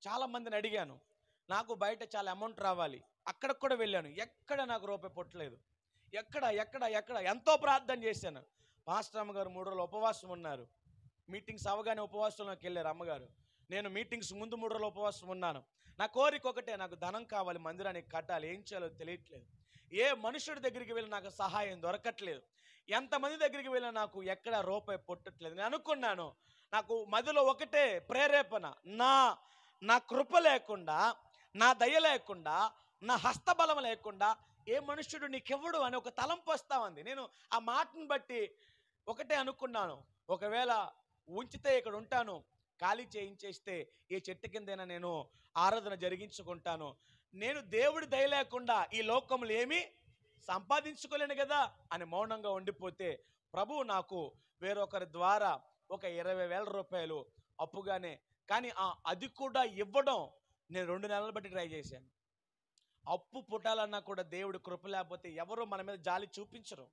చాలామందిని అడిగాను, నాకు బయట చాలా అమౌంట్ రావాలి, అక్కడికి కూడా వెళ్ళాను, ఎక్కడ నాకు రూపాయి పొట్టలేదు. ఎక్కడ ఎక్కడ ఎక్కడ ఎంతో ప్రార్థన చేశాను. పాస్టర్ అమ్మగారు 3 రోజులు ఉపవాసం ఉన్నారు. మీటింగ్స్ అవగానే ఉపవాసంలోకి వెళ్ళారు అమ్మగారు. నేను మీటింగ్స్ ముందు 3 రోజులు ఉపవాసం ఉన్నాను. నా కోరిక ఒకటే, నాకు ధనం కావాలి, మందిరానికి కట్టాలి, ఏం చేయాలో తెలియట్లేదు. ఏ మనుషుడి దగ్గరికి వెళ్ళి నాకు సహాయం దొరకట్లేదు. ఎంతమంది దగ్గరికి వెళ్ళినా నాకు ఎక్కడ రూపాయి పొట్టట్లేదు. నేను అనుకున్నాను, నాకు మదిలో ఒకటే ప్రేరేపణ, నా కృప లేకుండా, నా దయ లేకుండా, నా హస్తబలం లేకుండా ఏ మనుష్యుడు నీకెవ్వడు అని ఒక తలంపు వస్తా ఉంది. నేను ఆ మాటను బట్టి ఒకటే అనుకున్నాను, ఒకవేళ ఉంచితే ఇక్కడ ఉంటాను, ఖాళీ చేయించేస్తే ఏ చెట్టు కిందైనా నేను ఆరాధన జరిగించుకుంటాను. నేను దేవుడి దయ లేకుండా ఈ లోకంలో ఏమీ సంపాదించుకోలేను కదా అని మౌనంగా ఉండిపోతే, ప్రభువు నాకు వేరొకరి ద్వారా ఒక 20,000 రూపాయలు అప్పుగానే, కానీ అది కూడా ఇవ్వడం నేను 2 నెలలు బట్టి ట్రై చేశాను. అప్పు పుట్టాలన్నా కూడా దేవుడి కృప లేకపోతే ఎవరు మన మీద జాలి చూపించరు.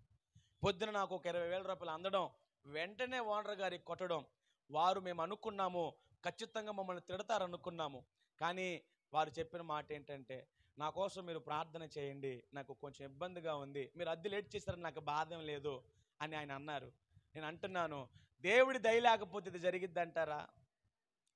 పొద్దున నాకు ఒక 20,000 రూపాయలు అందడం, వెంటనే ఓనర్ గారికి కొట్టడం. వారు మేము అనుకున్నాము ఖచ్చితంగా మమ్మల్ని తిడతారనుకున్నాము, కానీ వారు చెప్పిన మాట ఏంటంటే, నా కోసం మీరు ప్రార్థన చేయండి, నాకు కొంచెం ఇబ్బందిగా ఉంది, మీరు అద్దె లేట్ చేస్తారని నాకు బాధ లేదు అని ఆయన అన్నారు. నేను అంటున్నాను, దేవుడి దయ లేకపోతే ఇది జరిగిద్ది అంటారా?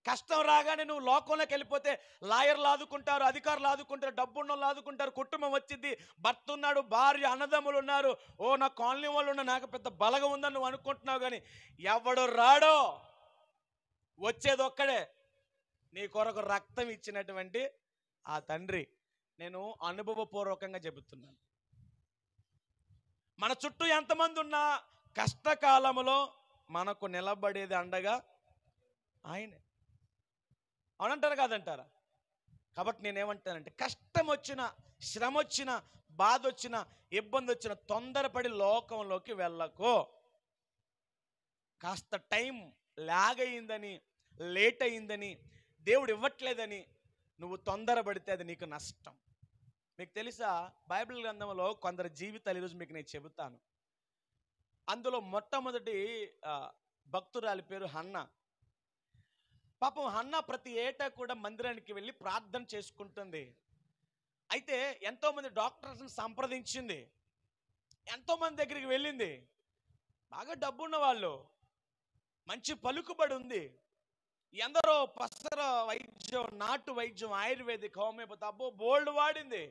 కష్టం రాగానే నువ్వు లోకంలోకి వెళ్ళిపోతే లాయర్లు ఆదుకుంటారు, అధికారులు ఆదుకుంటారు, డబ్బున్నోళ్ళు ఆదుకుంటారు, కుటుంబం వచ్చింది, భర్త ఉన్నాడు, భార్య, అన్నదమ్ములు ఉన్నారు, ఓ నా కాలనీ వాళ్ళు ఉన్నారు, నాకు పెద్ద బలగం ఉందని నువ్వు అనుకుంటున్నావు. కానీ ఎవడు రాడో, వచ్చేది ఒక్కడే, నీ కొరకు రక్తం ఇచ్చినటువంటి ఆ తండ్రి. నేను అనుభవపూర్వకంగా చెబుతున్నాను. మన చుట్టూ ఎంతమంది ఉన్నా కష్టకాలంలో మనకు నిలబడేది అండగా ఆయనే. అవునంటారా కాదంటారా? కాబట్టి నేనేమంటానంటే, కష్టం వచ్చినా, శ్రమ వచ్చినా, బాధ వచ్చినా, ఇబ్బంది వచ్చినా తొందరపడి లోకంలోకి వెళ్ళకో. కాస్త టైం లాగ్ అయిందని, లేట్ అయిందని, దేవుడు ఇవ్వట్లేదని నువ్వు తొందరపడితే అది నీకు నష్టం. మీకు తెలుసా, బైబిల్ గ్రంథంలో కొందరు జీవితాలు ఈరోజు మీకు నేను చెబుతాను. అందులో మొట్టమొదటి భక్తురాలి పేరు హన్నా. పాపం హన్నా ప్రతి ఏటా కూడా మందిరానికి వెళ్ళి ప్రార్థన చేసుకుంటుంది. అయితే ఎంతోమంది డాక్టర్స్ని సంప్రదించింది, ఎంతోమంది దగ్గరికి వెళ్ళింది. బాగా డబ్బున్న వాళ్ళు, మంచి పలుకుబడి ఉంది, ఎందరో పసర వైద్యం, నాటు వైద్యం, ఆయుర్వేదిక్, హోమియోపతి, అబ్బో బోల్డ్ వాడింది.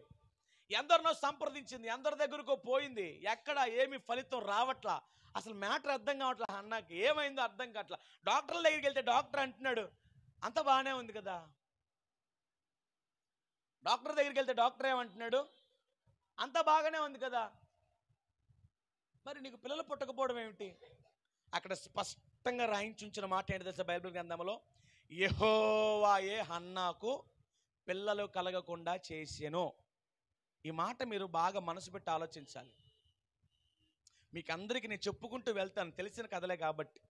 ఎందరినో సంప్రదించింది, ఎందరి దగ్గరకు పోయింది, ఎక్కడ ఏమి ఫలితం రావట్లా. అసలు మ్యాటర్ అర్థం కావట్లా అన్నకి, ఏమైందో అర్థం కావట్లా. డాక్టర్ల దగ్గరికి వెళ్తే డాక్టర్ అంటున్నాడు అంత బాగానే ఉంది కదా. డాక్టర్ దగ్గరికి వెళ్తే డాక్టర్ ఏమంటున్నాడు, అంత బాగానే ఉంది కదా, మరి నీకు పిల్లలు పుట్టకపోవడం ఏమిటి? అక్కడ స్పష్టంగా రాయించుంచిన మాట ఏంటి తెలుసా బైబిల్ గ్రంథంలో? యెహోవాయే హన్నాకు పిల్లలు కలగకుండా చేసెను. ఈ మాట మీరు బాగా మనసు పెట్టి ఆలోచించాలి. మీకు అందరికీ నేను చెప్పుకుంటూ వెళ్తాను, తెలిసిన కథలే కాబట్టి.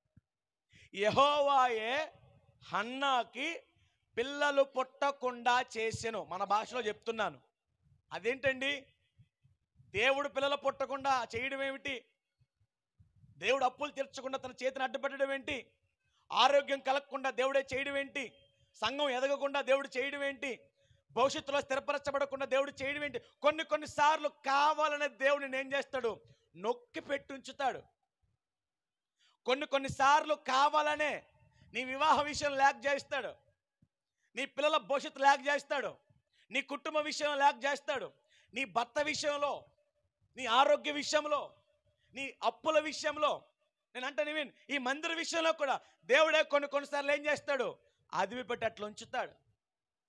యెహోవాయే హన్నాకి పిల్లలు పుట్టకుండా చేసెను. మన భాషలో చెప్తున్నాను. అదేంటండి, దేవుడు పిల్లలు పుట్టకుండా చేయడం ఏమిటి? దేవుడు అప్పులు తీర్చకుండా తన చేతిని అడ్డుపెట్టడం ఏంటి? ఆరోగ్యం కలగకుండా దేవుడే చేయడం ఏంటి? సంఘం ఎదగకుండా దేవుడు చేయడం ఏంటి? భవిష్యత్తులో స్థిరపరచబడకుండా దేవుడు చేయడం ఏంటి? కొన్నిసార్లు కావాలనే దేవుడు నేను ఏం చేస్తాడు? నొక్కి పెట్టి ఉంచుతాడు. కొన్నిసార్లు కావాలనే నీ వివాహ విషయం లేక చేస్తాడు, నీ పిల్లల భవిష్యత్తు లేక చేస్తాడు, నీ కుటుంబ విషయం లేక చేస్తాడు, నీ భర్త విషయంలో, నీ ఆరోగ్య విషయంలో, నీ అప్పుల విషయంలో, నేను అంటే ఈ మందిర విషయంలో కూడా దేవుడే కొన్నిసార్లు ఏం చేస్తాడు? అదివి పెట్టి అట్లా ఉంచుతాడు.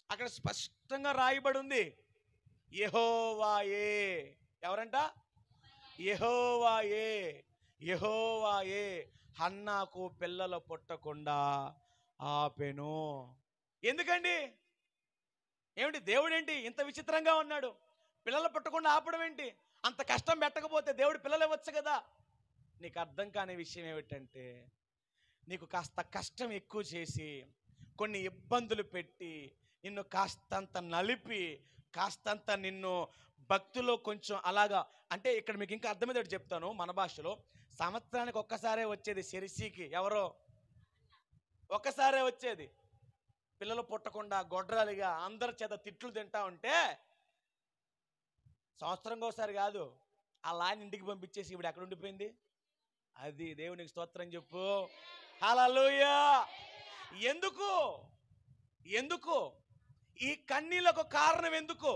అక్కడ స్పష్టంగా రాయబడి ఉంది, యెహోవాయే. ఎవరంట? యెహోవాయే. యెహోవాయే హన్నాకు పిల్లలు పుట్టకుండా ఆపెను. ఎందుకండి? ఏమిటి దేవుడు ఏంటి ఇంత విచిత్రంగా ఉన్నాడు? పిల్లలు పుట్టకుండా ఆపడం ఏంటి? అంత కష్టం పెట్టకపోతే దేవుడు పిల్లలు ఇవ్వచ్చు కదా. నీకు అర్థం కాని విషయం ఏమిటంటే, నీకు కాస్త కష్టం ఎక్కువ చేసి, కొన్ని ఇబ్బందులు పెట్టి, నిన్ను కాస్తంత నలిపి, కాస్తంత నిన్ను భక్తిలో కొంచెం అలాగా, అంటే ఇక్కడ మీకు ఇంకా అర్థమయ్యేటట్టు చెప్తాను మన భాషలో. సంవత్సరానికి ఒక్కసారే వచ్చేది శిరసికి ఎవరో, ఒక్కసారే వచ్చేది. పిల్లలు పుట్టకుండా గొడ్రాలిగా అందరి చేత తిట్లు తింటా ఉంటే సంవత్సరంగా ఒకసారి కాదు, ఆ లాయన్ ఇంటికి పంపించేసి ఇప్పుడు ఎక్కడ ఉండిపోయింది? అది దేవునికి స్తోత్రం చెప్పు. హల్లెలూయా. ఎందుకు ఎందుకు ఈ కన్నీళ్లకు కారణం ఎందుకు?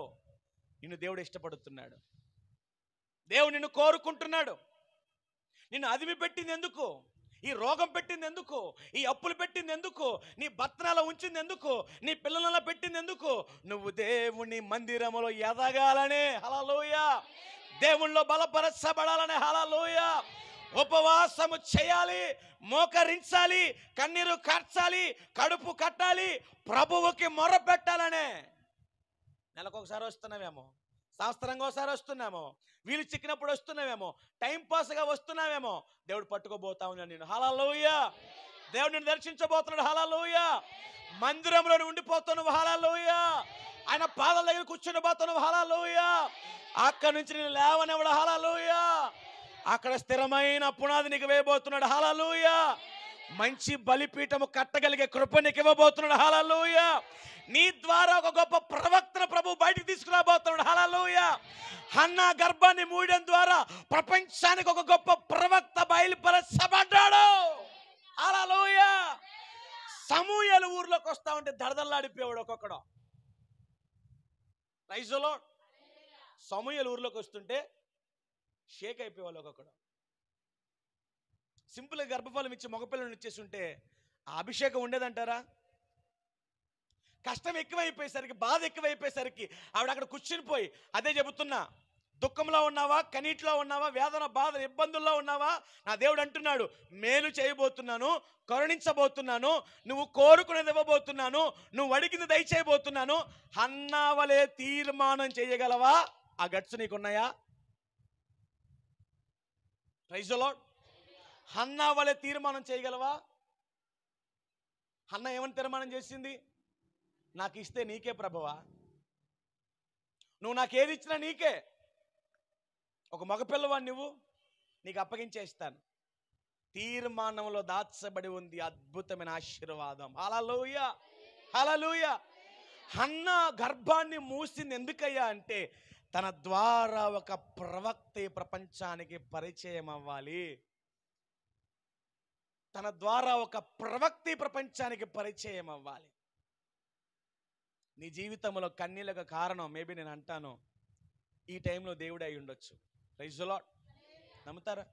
నిన్ను దేవుడు ఇష్టపడుతున్నాడు, దేవుడు నిన్ను కోరుకుంటున్నాడు. నిన్ను అదిమి పెట్టింది ఎందుకు? ఈ రోగం పెట్టింది ఎందుకు? ఈ అప్పులు పెట్టింది ఎందుకు? నీ భర్తనాల ఉంచింది ఎందుకు? నీ పిల్లల పెట్టింది ఎందుకు? నువ్వు దేవుని మందిరములో ఎదగాలనే. హల్లెలూయా. దేవునిలో బలపరచబడాలనే. హల్లెలూయా. ఉపవాసము చేయాలి, మోకరించాలి, కన్నీరు కార్చాలి, కడుపు కట్టాలి, ప్రభువుకి మొర పెట్టాలనే. నెలకొకసారి వస్తున్నావేమో, సంవత్సరంగా ఒకసారి వస్తున్నామో, వీలు చిక్కినప్పుడు వస్తున్నావేమో, టైం పాస్గా వస్తున్నావేమో, దేవుడు పట్టుకోబోతా ఉన్నాడు నేను. హల్లెలూయా. దేవుడు నిన్ను దర్శించబోతున్నాడు. హల్లెలూయా. మందిరంలో ఉండిపోతున్నావు. హల్లెలూయా. ఆయన పాదాల దగ్గర కూర్చుని పోతున్నావు. హల్లెలూయా. అక్కడి నుంచి నేను లేవనివ్వడు. హల్లెలూయా. అక్కడ స్థిరమైన పునాది నీకు వేయబోతున్నాడు. హల్లెలూయా. మంచి బలిపీఠము కట్టగలిగే కృప నీకు ఇవ్వబోతున్నాడు. హల్లెలూయా. నీ ద్వారా ఒక గొప్ప ప్రవక్తను ప్రభు బయటికి తీసుకురాబోతున్నాడు. హల్లెలూయా. హన్నా గర్భాన్ని మూయడం ద్వారా ప్రపంచానికి ఒక గొప్ప ప్రవక్త బయలుపరచబడ్డాడు. హల్లెలూయా. సమూయేలు ఊర్లోకి వస్తా ఉంటే దడదల్లాడిపోయాడు ఒక్కొక్కడు. Praise the lord. సమూయేలు ఊర్లోకి వస్తుంటే షేక్ అయిపోయేవాళ్ళు ఒక్కొక్కడు. సింపుల్గా గర్భఫలం ఇచ్చి మగపిల్లలను ఇచ్చేసి ఉంటే ఆ అభిషేకం ఉండేదంటారా? కష్టం ఎక్కువైపోయేసరికి, బాధ ఎక్కువైపోయేసరికి ఆవిడ అక్కడ కూర్చుని పోయి అదే చెబుతున్నా, దుఃఖంలో ఉన్నావా, కనీటిలో ఉన్నావా, వేదన, బాధ, ఇబ్బందుల్లో ఉన్నావా, నా దేవుడు అంటున్నాడు మేలు చేయబోతున్నాను, కరుణించబోతున్నాను, నువ్వు కోరుకునేది ఇవ్వబోతున్నాను, నువ్వు అడిగింది దయచేయబోతున్నాను. హన్నా వలె తీర్మానం చేయగలవా? ఆ గట్స్ నీకున్నాయా? Praise the Lord. హన్నా వలె తీర్మానం చేయగలవా? హన్నా ఏమని తీర్మానం చేసింది? నాకు ఇస్తే నీకే ప్రభువా, నువ్వు నాకేది ఇచ్చినా నీకే, ఒక మగపిల్లవా నువ్వు, నీకు అప్పగించేస్తాను. తీర్మానంలో దాచబడి ఉంది అద్భుతమైన ఆశీర్వాదం. హల్లెలూయా. హల్లెలూయా. హన్నా గర్భాన్ని మూసింది ఎందుకయ్యా అంటే తన ద్వారా ఒక ప్రవక్త ప్రపంచానికి పరిచయం అవ్వాలి. తన ద్వారా ఒక ప్రవక్త ప్రపంచానికి పరిచయం అవ్వాలి. నీ జీవితంలో కన్నీళ్ళకు కారణం మేబీ నేను అంటాను ఈ టైంలో దేవుడే అయి ఉండొచ్చు. Praise the Lord. నమ్ముతారా?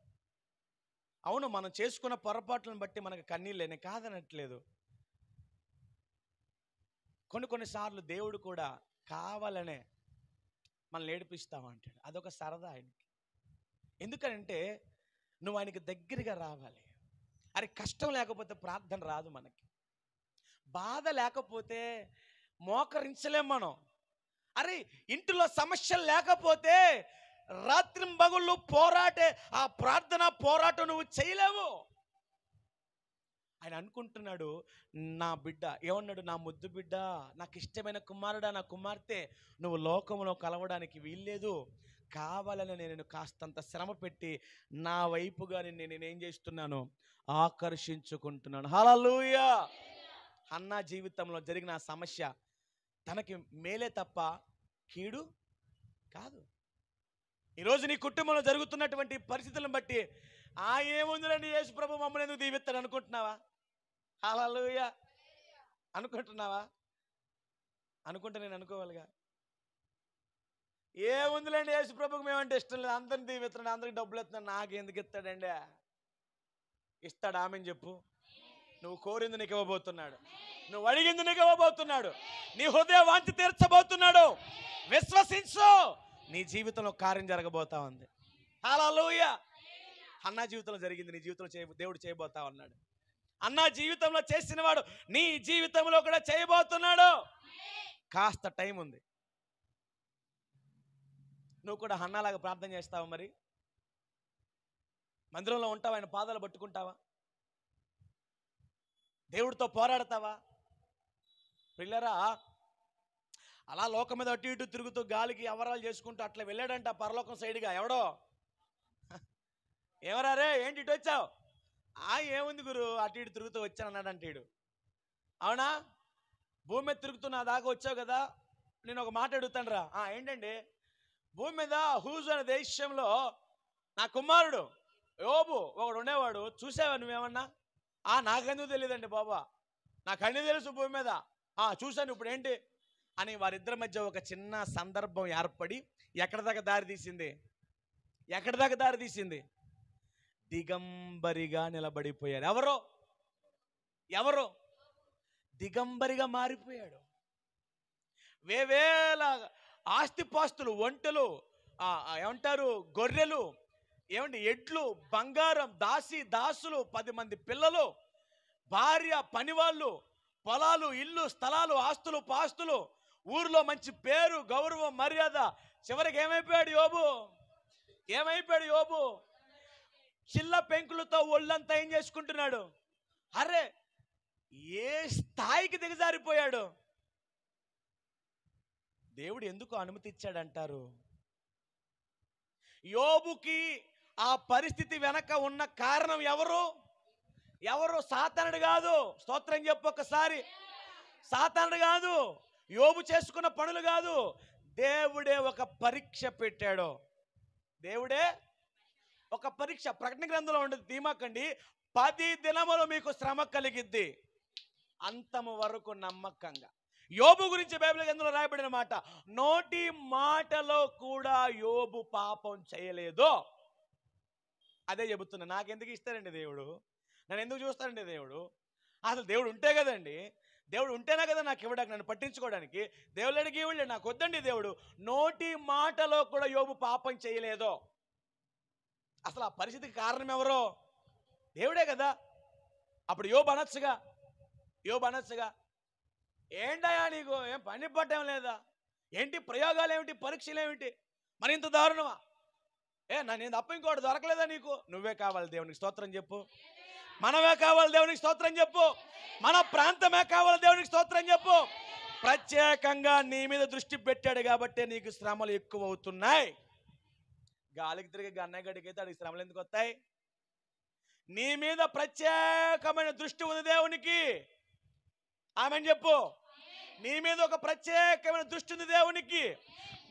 అవును, మనం చేసుకున్న పొరపాట్లను బట్టి మనకు కన్నీళ్ళేనే కాదనట్లేదు. కొన్నిసార్లు దేవుడు కూడా కావాలనే మనల్ని ఏడిపిస్తామంటాడు. అదొక సరదా ఆయనకి. ఎందుకంటే నువ్వు ఆయనకి దగ్గరగా రావాలి. అరే కష్టం లేకపోతే ప్రార్థన రాదు మనకి, బాధ లేకపోతే మోకరించలేం మనం. అరే ఇంటిలో సమస్యలు లేకపోతే రాత్రింబగళ్ళు పోరాటే ఆ ప్రార్థన పోరాటం నువ్వు చేయలేవు. ఆయన అనుకుంటున్నాడు నా బిడ్డ, ఏమన్నాడు? నా ముద్దు బిడ్డ, నాకు ఇష్టమైన కుమారుడా, నా కుమార్తె, నువ్వు లోకంలో కలవడానికి వీల్లేదు, కావాలని నేను కాస్తంత శ్రమ పెట్టి నా వైపుగా నేనేం చేస్తున్నాను? ఆకర్షించుకుంటున్నాను. హల్లెలూయా. హన్నా జీవితంలో జరిగిన సమస్య తనకి మేలే తప్ప కీడు కాదు. ఈరోజు నీ కుటుంబంలో జరుగుతున్నటువంటి పరిస్థితులను బట్టి ఏముందిలేండి యేసు ప్రభు మమ్మల్ని ఎందుకు దీవిస్తాడు అనుకుంటున్నావా? హల్లెలూయా అనుకుంటున్నావా? అనుకుంటే నేను అనుకోవాలిగా. ఏముందిలేండి యేసు ప్రభుకి మేమంటే ఇష్టం లేదు, అందరిని దీవిస్తున్నాడు, అందరికి డబ్బులు ఇస్తున్నాడు, నాకు ఎందుకు ఇస్తాడండి? ఇస్తాడు. ఆమెను చెప్పు. నువ్వు కోరింది నీకు ఇవ్వబోతున్నాడు, నువ్వు అడిగింది నీకు ఇవ్వబోతున్నాడు, నీ హృదయ వాంఛ తీర్చబోతున్నాడు. విశ్వసించు, నీ జీవితంలో కార్యం జరగబోతా ఉంది. హల్లెలూయా. అన్నా జీవితంలో జరిగింది, నీ జీవితంలో దేవుడు చేయబోతా ఉన్నాడు. అన్నా జీవితంలో చేసినవాడు నీ జీవితంలో కూడా చేయబోతున్నాడు. కాస్త టైం ఉంది. నువ్వు కూడా హన్నాలాగా ప్రార్థన చేస్తావా? మరి మందిరంలో ఉంటావా? ఆయన పాదాలు పట్టుకుంటావా? దేవుడితో పోరాడతావా? పిల్లరా, అలా లోకం మీద అటు ఇటు తిరుగుతూ గాలికి అవరాలు చేసుకుంటూ అట్లా వెళ్ళాడంట పరలోకం సైడ్గా. ఎవడో ఎవరారే ఏంటి ఇటు వచ్చావు? ఏముంది గురు, అటు ఇటు తిరుగుతూ వచ్చాను అన్నాడంట ఈడు. అవునా? భూమి మీద తిరుగుతున్నా దాకా వచ్చావు కదా, నేను ఒక మాట అడుగుతాను రా. ఏంటండి? భూమి మీద హూజు అనే దేశంలో నా కుమారుడు యోబు ఒకడు ఉండేవాడు, చూసావా నువ్వేమన్నా? నాకెందుకు తెలియదండి బాబా, నాకు అన్నీ తెలుసు భూమి మీద, చూశాను, ఇప్పుడు ఏంటి అని వారిద్దరి మధ్య ఒక చిన్న సందర్భం ఏర్పడి ఎక్కడి దాకా దారి తీసింది? దిగంబరిగా నిలబడిపోయాడు. ఎవరో దిగంబరిగా మారిపోయాడు. వేవేల ఆస్తిపాస్తులు, ఒంటెలు, ఏమంటారు గొర్రెలు, ఎడ్లు, బంగారం, దాసులు, 10 మంది పిల్లలు, భార్య, పనివాళ్ళు, పొలాలు, ఇల్లు, స్థలాలు, ఆస్తులు, పాస్తులు, ఊరిలో మంచి పేరు, గౌరవం, మర్యాద. చివరికి ఏమైపోయాడు యోబు? చిల్ల పెంకులతో ఒళ్ళంతా ఏం చేసుకుంటున్నాడు? అరే, ఏ స్థాయికి దిగజారిపోయాడు? దేవుడు ఎందుకు అనుమతి ఇచ్చాడంటారు? యోబుకి ఆ పరిస్థితి వెనక ఉన్న కారణం ఎవరు? సాతానుడు కాదు. స్తోత్రం చెప్పు ఒకసారి. సాతానుడు కాదు, యోబు చేసుకున్న పనులు కాదు. దేవుడే ఒక పరీక్ష పెట్టాడు. దేవుడే ఒక పరీక్ష. ప్రకటన గ్రంథంలో ఉండేది తీమాకండి, 10 దినములు మీకు శ్రమ కలిగిద్ది, అంతము వరకు నమ్మకంగా. యోబు గురించి బైబిల్ గ్రంథంలో రాయబడిన మాట, నోటి మాటలో కూడా యోబు పాపం చేయలేదు. అదే చెబుతున్నా. నాకెందుకు ఇస్తారండి దేవుడు? నన్ను ఎందుకు చూస్తారండి దేవుడు? అసలు దేవుడు ఉంటే కదండి, దేవుడు ఉంటేనే కదా నాకు ఇవ్వడానికి, నన్ను పట్టించుకోవడానికి. దేవుడు అడిగి ఇవ్వలే, నాకు వద్దండి దేవుడు. నోటి మాటలో కూడా యోబు పాపం చేయలేదు. అసలు ఆ పరిస్థితికి కారణం ఎవరో? దేవుడే కదా. అప్పుడు యోబు అనొచ్చుగా, ఏంటయ్యా నీకు ఏం పని పట్టం లేదా? ఏంటి ప్రయోగాలు ఏమిటి, పరీక్షలు ఏమిటి, మరి ఇంత దారుణమా? నేను తప్ప ఇంకోటి దొరకలేదా నీకు? నువ్వే కావాలి దేవునికి స్తోత్రం చెప్పు. మనమే కావాలి దేవునికి స్తోత్రం చెప్పు. మన ప్రాంతమే కావాలి దేవునికి స్తోత్రం చెప్పు. ప్రత్యేకంగా నీ మీద దృష్టి పెట్టాడు కాబట్టి నీకు శ్రమలు ఎక్కువ అవుతున్నాయి. గాలికి తిరిగి గన్నగడికి అయితే అడిగి శ్రమలు ఎందుకు వస్తాయి? నీ మీద ప్రత్యేకమైన దృష్టి ఉంది దేవునికి. ఆమెను చెప్పు. నీ మీద ఒక ప్రత్యేకమైన దృష్టి ఉంది దేవునికి.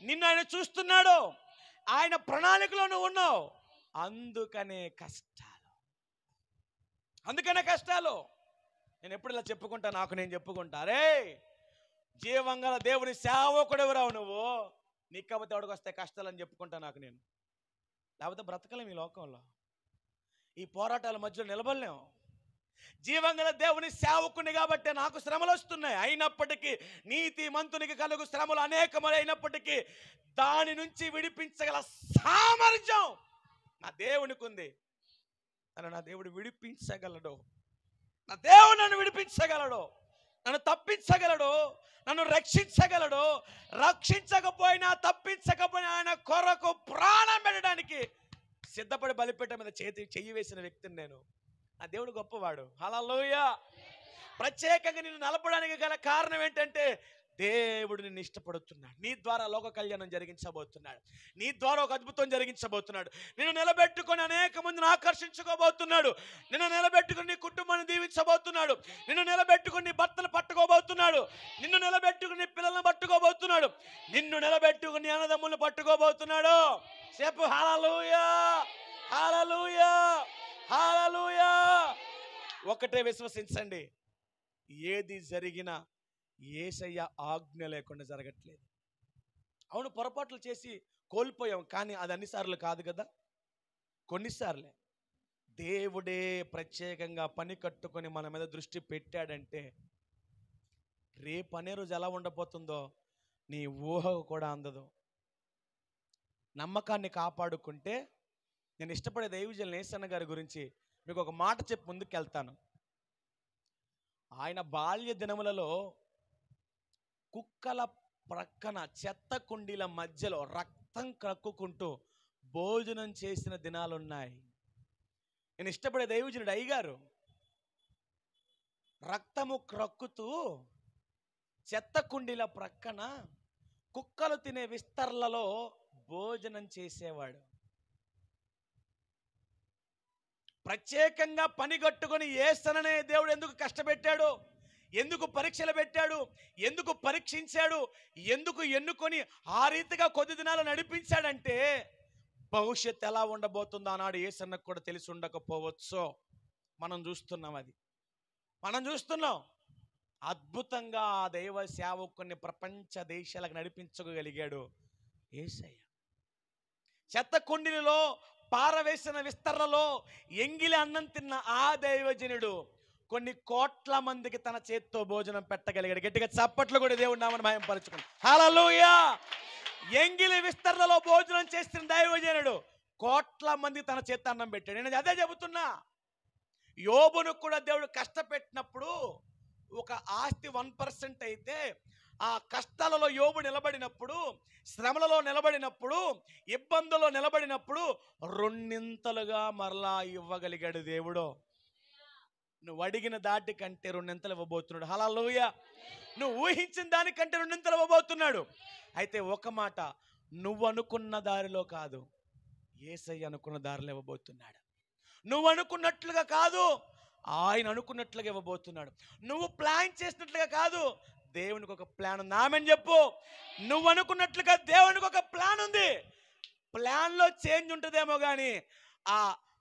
నిన్ను ఆయన చూస్తున్నాడు, ఆయన ప్రణాళికలో నువ్వు ఉన్నావు. అందుకనే కష్టాలు. నేను ఎప్పుడు ఇలా చెప్పుకుంటా, నాకు నేను చెప్పుకుంటా, రే జీవంగల దేవుని సేవకుడెవరావు నువ్వు, నీకు కాబట్టి ఎవడికి వస్తాయి కష్టాలు అని చెప్పుకుంటా నాకు నేను. లేకపోతే బ్రతకలేం ఈ లోకంలో, ఈ పోరాటాల మధ్యలో నిలబడలేము. జీవంగల దేవుని సేవకుని కాబట్టి నాకు శ్రమలు వస్తున్నాయి. అయినప్పటికీ నీతిమంతునికి కలుగు శ్రమలు అనేకమైనప్పటికీ దాని నుంచి విడిపించగల సామర్థ్యం నా దేవునికి ఉంది. నా దేవుడు విడిపించగలడు. నా దేవుడు నన్ను విడిపించగలడు, నన్ను తప్పించగలడు, నన్ను రక్షించగలడు. రక్షించకపోయినా తప్పించకపోయినా ఆయన కొరకు ప్రాణం పెట్టడానికి సిద్ధపడి బలిపీఠం మీద చెయ్యి వేసిన వ్యక్తిని నేను. నా దేవుడు గొప్పవాడు. హల్లెలూయా. ప్రత్యేకంగా నిన్ను నలపడానికి గల కారణం ఏంటంటే దేవుడు నిన్ను ఇష్టపడుతున్నాడు. నీ ద్వారా లోక కళ్యాణం జరిగించబోతున్నాడు. నీ ద్వారా ఒక అద్భుతం జరిగించబోతున్నాడు. నిన్ను నిలబెట్టుకొని అనేక మందిని ఆకర్షించుకోబోతున్నాడు. నిన్ను నిలబెట్టుకొని నీ కుటుంబాన్ని దీవించబోతున్నాడు. నిన్ను నిలబెట్టుకొని నీ భర్తను పట్టుకోబోతున్నాడు. పట్టుకోబోతున్నాడు. నిన్ను నిలబెట్టుకుని పిల్లలను పట్టుకోబోతున్నాడు. నిన్ను నిలబెట్టుకుని అన్నదమ్ములను పట్టుకోబోతున్నాడు. చెప్పు హల్లెలూయా, హల్లెలూయా, హల్లెలూయా. ఒకటే విశ్వసించండి, ఏది జరిగినా యేసయ్య ఆజ్ఞ లేకుండా జరగట్లేదు. అవును, పొరపాట్లు చేసి కోల్పోయాం, కానీ అది అన్నిసార్లు కాదు కదా, కొన్నిసార్లే. దేవుడే ప్రత్యేకంగా పని కట్టుకొని మన మీద దృష్టి పెట్టాడంటే రేపు అనే రోజు ఎలా ఉండబోతుందో నీ ఊహకు కూడా అందదు. నమ్మకాన్ని కాపాడుకుంటే, నేను ఇష్టపడే దైవజనులు యేసన్న గారి గురించి మీకు ఒక మాట చెప్పి ముందుకెళ్తాను. ఆయన బాల్య దినములలో కుక్కల ప్రక్కన చెత్త కుండీల మధ్యలో రక్తం క్రక్కుకుంటూ భోజనం చేసిన దినాలున్నాయి. నేను ఇష్టపడే దైవజనుడు అయ్యగారు రక్తము క్రక్కుతూ చెత్త కుండీల ప్రక్కన కుక్కలు తినే విస్తర్లలో భోజనం చేసేవాడు. ప్రత్యేకంగా పని కట్టుకొని యేసననే దేవుడు ఎందుకు కష్టపెట్టాడు, ఎందుకు పరీక్షలు పెట్టాడు, ఎందుకు పరీక్షించాడు, ఎందుకు ఎన్నుకొని ఆ రీతిగా కొద్ది దినాలు నడిపించాడంటే భవిష్యత్తు ఎలా ఉండబోతుందో ఆనాడు యేసన్నకు కూడా తెలిసి ఉండకపోవచ్చు. మనం చూస్తున్నాం, అది మనం చూస్తున్నాం. అద్భుతంగా ఆ దైవ సేవకుని ప్రపంచ దేశాలకు నడిపించగలిగాడు యేసయ్య. చెత్త కుండీలలో పారవేసిన విస్తరలో ఎంగిలి అన్నం తిన్న ఆ దైవజనుడు కొన్ని కోట్ల మందికి తన చేత్తో భోజనం పెట్టగలిగాడు. గట్టిగా చప్పట్లు కూడా దేవుడి నామమున మహిమపరచుకోండి. హల్లెలూయా. ఎంగిలి విస్తరలో భోజనం చేసిన దైవజనుడు కోట్ల మంది తన చేత్తో అన్నం పెట్టాడు. నేను అదే చెబుతున్నా, యోబును కూడా దేవుడు కష్టపెట్టినప్పుడు ఒక ఆస్తి 1% అయితే ఆ కష్టాలలో యోబు నిలబడినప్పుడు, శ్రమలలో నిలబడినప్పుడు, ఇబ్బందుల్లో నిలబడినప్పుడు రెండింతలుగా మరలా ఇవ్వగలిగాడు దేవుడు. నువ్వు అడిగిన దాటి కంటే రెండింతలు ఇవ్వబోతున్నాడు. హల్లెలూయా. నువ్వు ఊహించిన దానికంటే రెండింతలు ఇవ్వబోతున్నాడు. అయితే ఒక మాట, నువ్వు అనుకున్న దారిలో కాదు, యేసయ్య అనుకున్న దారిలో ఇవ్వబోతున్నాడు. నువ్వు అనుకున్నట్లుగా కాదు, ఆయన అనుకున్నట్లుగా ఇవ్వబోతున్నాడు. నువ్వు ప్లాన్ చేసినట్లుగా కాదు, దేవునికి ఒక ప్లాన్ ఉంది. ఆమెన్ చెప్పు. నువ్వు అనుకున్నట్లుగా దేవునికి ఒక ప్లాన్ ఉంది. ప్లాన్లో చేంజ్ ఉంటుందేమో కానీ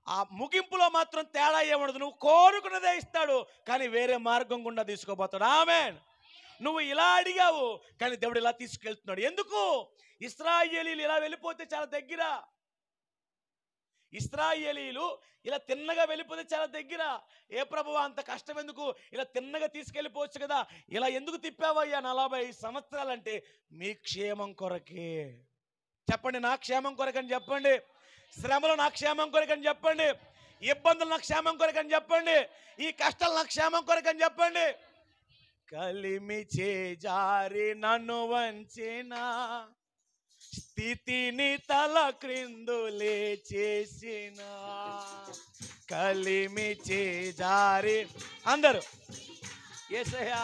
ఆ ముగింపులో మాత్రం తేడా ఏముండదు. నువ్వు కోరుకున్నదే ఇస్తాడు, కానీ వేరే మార్గం గుండా తీసుకోబోతాడు. ఆమెన్. నువ్వు ఇలా అడిగావు, కానీ దేవుడు ఇలా తీసుకెళ్తున్నాడు. ఎందుకు? ఇశ్రాయేలీలు ఇలా వెళ్ళిపోతే చాలా దగ్గర, ఇశ్రాయేలీలు ఇలా తిన్నగా వెళ్ళిపోతే చాలా దగ్గర. ఏ ప్రభువా అంత కష్టం ఎందుకు, ఇలా తిన్నగా తీసుకెళ్ళిపోవచ్చు కదా, ఇలా ఎందుకు తిప్పావయ్యా 40 సంవత్సరాలంటే మీ క్షేమం కొరకే. చెప్పండి, నా క్షేమం కొరకని చెప్పండి. శ్రమలు నా క్షేమం కొరకని చెప్పండి. ఇబ్బందులు నా క్షేమం కొరకని చెప్పండి. ఈ కష్టాలు నా క్షేమం కొరకని చెప్పండి. కలిమి చేజారి నన్ను వంచిన స్థితిని తల క్రిందులే చేసిన, కలిమి చేజారి అందరూ యేసయ్యా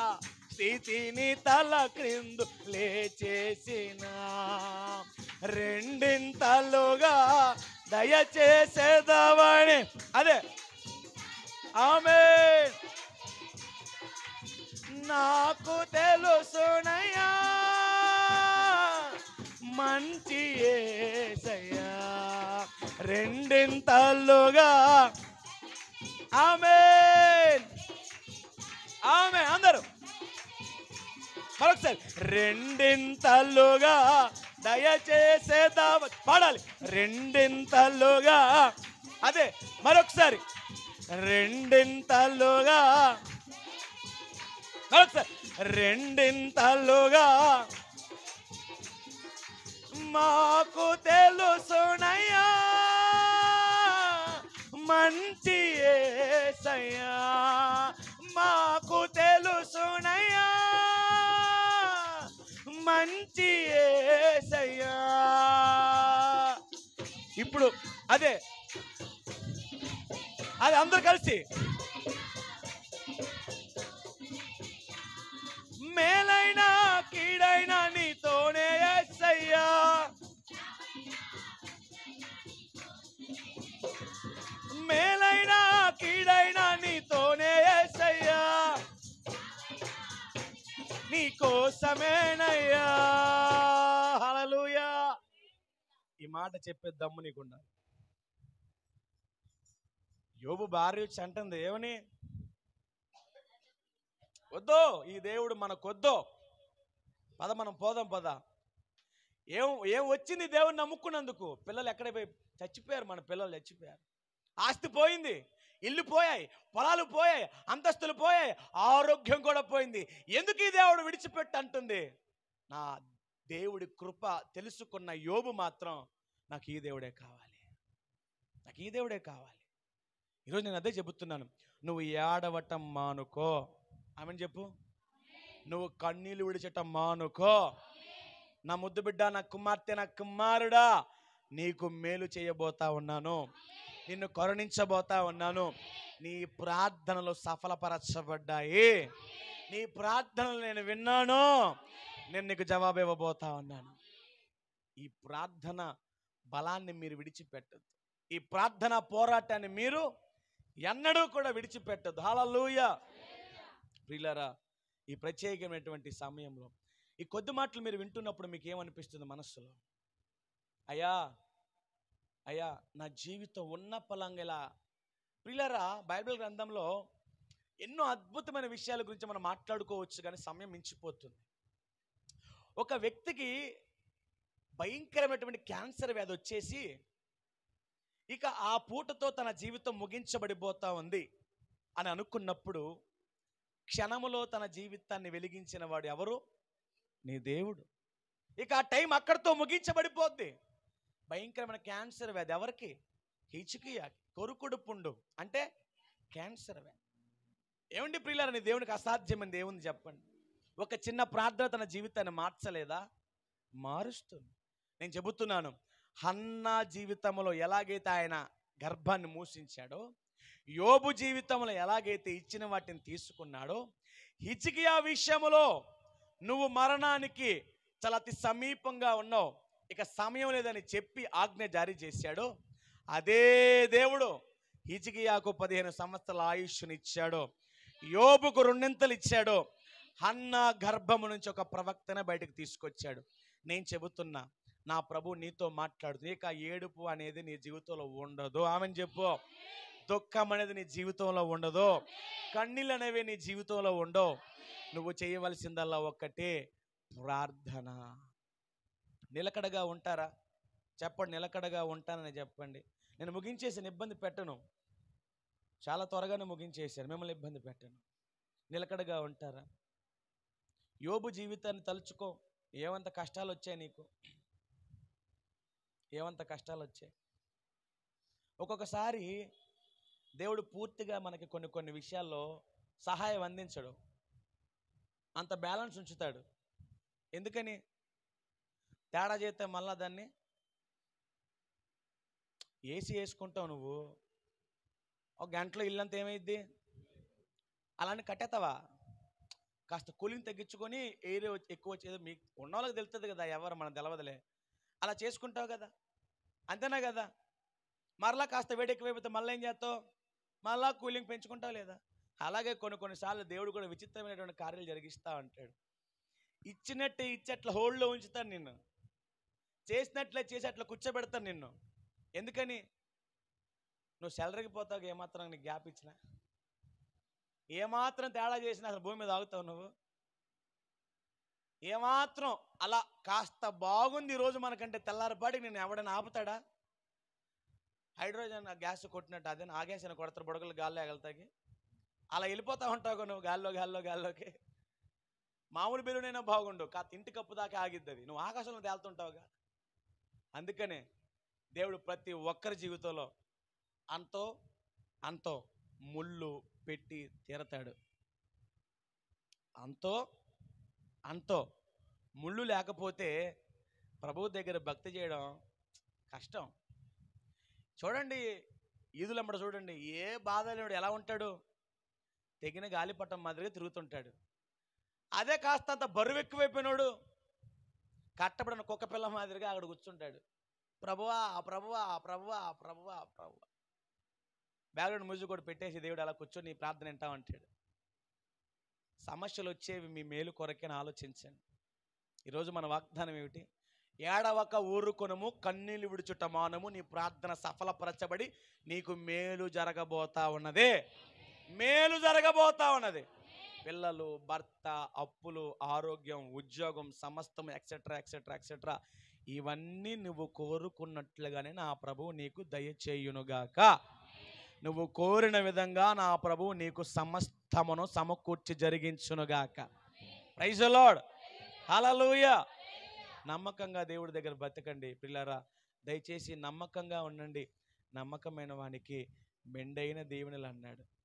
స్థితిని తల క్రిందులే చేసిన, రెండింతలుగా దయచేసేదవని. అదే ఆమేన్. నాకు తెలుసునయ్యా మంచి యేసయ్యా రెండింతలుగా. ఆమేన్, ఆమేన్. అందరూ మరొకసారి, రెండింతలుగా దయచేసేదావ పాడాలి. రెండింతలుగా. అదే మరొకసారి, రెండింతలుగా. మరొకసారి, రెండింతలుగా మాకు తెలుసునయ్యా మంచి యేసయ్యా, మాకు తెలుసునయ్యా మంచి యేసయ్యా. ఇప్పుడు అదే అది అందరూ కలిసి, మేలైనా కీడైనా నీతోనే యేసయ్యా, మేలైనా కీడైనా నీతోనే యేసయ్యా, కోసమేనయ్యా. హల్లెలూయా. ఈ మాట చెప్పే దమ్ము నీకున్నా. యోబు భార్య వచ్చి అంటుంది ఏమని, వద్దు ఈ దేవుడు మనకొద్దు, పద మనం పోదాం పద. ఏం ఏం వచ్చింది దేవుడిని నమ్ముకున్నందుకు? పిల్లలు ఎక్కడ పోయి చచ్చిపోయారు, మన పిల్లలు చచ్చిపోయారు, ఆస్తి పోయింది, ఇల్లు పోయాయి, పొలాలు పోయాయి, అంతస్తులు పోయాయి, ఆరోగ్యం కూడా పోయింది. ఎందుకు ఈ దేవుడు విడిచిపెట్టి అంటుంది? నా దేవుడి కృప తెలుసుకున్న యోబు మాత్రం నాకు ఈ దేవుడే కావాలి, నాకు ఈ దేవుడే కావాలి. ఈరోజు నేను అదే చెబుతున్నాను. నువ్వు ఏడవటం మానుకో. ఆమెను చెప్పు. నువ్వు కన్నీళ్ళు విడిచటం మానుకో. నా ముద్దు బిడ్డ, నా కుమార్తె, నా కుమారుడా, నీకు మేలు చేయబోతా ఉన్నాను, నిన్ను కరుణించబోతా ఉన్నాను. నీ ప్రార్థనలు సఫలపరచబడ్డాయి, నీ ప్రార్థనలు నేను విన్నాను, నేను నీకు జవాబు ఇవ్వబోతా ఉన్నాను. ఈ ప్రార్థన బలాన్ని మీరు విడిచిపెట్టద్దు, ఈ ప్రార్థన పోరాటాన్ని మీరు ఎన్నడూ కూడా విడిచిపెట్టద్దు. హల్లెలూయా. ప్రియులారా, ఈ ప్రత్యేకమైనటువంటి సమయంలో ఈ కొద్ది మాటలు మీరు వింటున్నప్పుడు మీకు ఏమనిపిస్తుంది మనస్సులో? అయ్యా అయ్యా నా జీవితం ఉన్న పలంగా ఇలా. ప్రియులారా, బైబిల్ గ్రంథంలో ఎన్నో అద్భుతమైన విషయాల గురించి మనం మాట్లాడుకోవచ్చు, కానీ సమయం మించిపోతుంది. ఒక వ్యక్తికి భయంకరమైనటువంటి క్యాన్సర్ వ్యాధి వచ్చేసి ఇక ఆ పూటతో తన జీవితం ముగించబడిపోతా ఉంది అని అనుకున్నప్పుడు క్షణములో తన జీవితాన్ని వెలిగించిన వాడు ఎవరు? నీ దేవుడు. ఇక ఆ టైం అక్కడితో ముగించబడిపోద్ది. భయంకరమైన క్యాన్సర్ వ్యాధి ఎవరికి? హిజ్కియాకి. కొరుకుడు పుండు అంటే క్యాన్సర్ వ్యాధి. ఏమండి ప్రియులారా, నీ దేవునికి అసాధ్యమైనది ఏముంది చెప్పండి? ఒక చిన్న ప్రార్థన తన జీవితాన్ని మార్చలేదా? మారుస్తుంది. నేను చెబుతున్నాను, హన్నా జీవితంలో ఎలాగైతే ఆయన గర్భాన్ని మూసించాడో, యోబు జీవితంలో ఎలాగైతే ఇచ్చిన వాటిని తీసుకున్నాడో, హిజ్కియా విషయంలో నువ్వు మరణానికి చాలా అతి సమీపంగా ఉన్నావు, ఇక సమయం లేదని చెప్పి ఆజ్ఞ జారీ చేశాడో, అదే దేవుడు హిజ్కియాకు 15 సంవత్సరాల ఆయుష్ని ఇచ్చాడు, యోబుకు 2 ఇచ్చాడు, హన్నా గర్భము నుంచి ఒక ప్రవక్తనే బయటకు తీసుకొచ్చాడు. నేను చెబుతున్నా, నా ప్రభు నీతో మాట్లాడుతుంది. ఇక ఏడుపు అనేది నీ జీవితంలో ఉండదు. ఆమెను చెప్పు. దుఃఖం అనేది నీ జీవితంలో ఉండదు, కన్నీళ్ళు అనేవి నీ జీవితంలో ఉండవు. నువ్వు చేయవలసిందల్లా ఒక్కటే, ప్రార్థన. నిలకడగా ఉంటారా? చెప్పండి. నిలకడగా ఉంటానని చెప్పండి. నేను ముగించేసిన ఇబ్బంది పెట్టను, చాలా త్వరగానే ముగించేశాను, మిమ్మల్ని ఇబ్బంది పెట్టను. నిలకడగా ఉంటారా? యోబు జీవితాన్ని తలుచుకో. ఏమంత కష్టాలు వచ్చాయి నీకు, ఏమంత కష్టాలు వచ్చాయి. ఒక్కొక్కసారి దేవుడు పూర్తిగా మనకి కొన్ని విషయాల్లో సహాయం అందించడు, అంత బ్యాలెన్స్ ఉంచుతాడు. ఎందుకని? తేడా చేస్తే మళ్ళా దాన్ని ఏసీ వేసుకుంటావు నువ్వు, ఒక గంటలో ఇల్లంతా ఏమైద్ది? అలానే కట్టేస్తావా? కాస్త కూలింగ్ తగ్గించుకొని ఎయిర్ ఎక్కువ వచ్చేది మీకు ఉన్న వాళ్ళకి తెలుస్తుంది కదా, ఎవరు మనం తెలవదులే, అలా చేసుకుంటావు కదా, అంతేనా కదా? మరలా కాస్త వేడి ఎక్కువైపోతే మళ్ళీ ఏం చేస్తావు? మళ్ళా కూలింగ్ పెంచుకుంటావు లేదా? అలాగే కొన్నిసార్లు దేవుడు కూడా విచిత్రమైనటువంటి కార్యాలు జరిగిస్తూ ఉంటాడు. ఇచ్చినట్టే ఇచ్చి అట్లా హోల్డ్లో ఉంచుతాను నిన్ను, చేసినట్లే చేసి అట్లా కూర్చోబెడతాను నిన్ను. ఎందుకని? నువ్వు సెలరిగిపోతావు. ఏమాత్రం నీకు గ్యాప్ ఇచ్చినా, ఏమాత్రం తేడా చేసినా అసలు భూమి మీద ఆగుతావు నువ్వు? ఏమాత్రం అలా కాస్త బాగుంది ఈరోజు మనకంటే తెల్లారిపాటికి నేను ఎవడైనా ఆపుతాడా? హైడ్రోజన్ గ్యాస్ కొట్టినట్టు అదే ఆగేసిన కొడతారు బుడగలు గాల్లో ఎగలుతాకి, అలా వెళ్ళిపోతా ఉంటావు నువ్వు గాల్లోకి. మామూలు బెలూనైనా బాగుండు, ఇంటి కప్పు దాకా ఆగిద్ది అది, నువ్వు ఆకాశంలో తేలుతుంటావుగా. అందుకనే దేవుడు ప్రతి ఒక్కరి జీవితంలో అంతో ముళ్ళు పెట్టి తీరతాడు. అంతో ముళ్ళు లేకపోతే ప్రభువు దగ్గర భక్తి చేయడం కష్టం. చూడండి, ఈదులమ్మడ చూడండి, ఏ బాధ లేడు ఎలా ఉంటాడు? తెగిన గాలిపటం మాదిరిగా తిరుగుతుంటాడు. అదే కాస్త అంత బరువు ఎక్కువైపోయినాడు కట్టబడిన కుక్క పిల్ల మాదిరిగా అక్కడ కూర్చుంటాడు. ప్రభువా ప్రభువా ప్రభువా ప్రభువా ప్రభువా బ్యాక్గ్రౌండ్ మ్యూజిక్ కూడా పెట్టేసి దేవుడు అలా కూర్చొని నీ ప్రార్థన వింటావు అంటాడు. సమస్యలు వచ్చేవి మీ మేలు కొరకే ఆలోచించండి. ఈరోజు మన వాగ్దానం ఏమిటి? ఏడవక ఊరుకొనుము, కన్నీళ్లు విడుచుట మానము, నీ ప్రార్థన సఫలపరచబడి నీకు మేలు జరగబోతా ఉన్నదే. మేలు జరగబోతా ఉన్నది. పిల్లలు, భర్త, అప్పులు, ఆరోగ్యం, ఉద్యోగం, సమస్తం ఎక్సెట్రా ఎక్సెట్రా ఎక్సెట్రా ఇవన్నీ నువ్వు కోరుకున్నట్లుగానే నా ప్రభువు నీకు దయచేయునుగాక. నువ్వు కోరిన విధంగా నా ప్రభువు నీకు సమస్తమును సమకూర్చి జరిగించునుగాక. Praise the Lord. హల్లెలూయా. నమ్మకంగా దేవుడి దగ్గర బతకండి పిల్లరా. దయచేసి నమ్మకంగా ఉండండి. నమ్మకమైన వానికి మెండైన దీవెనలు అన్నాడు.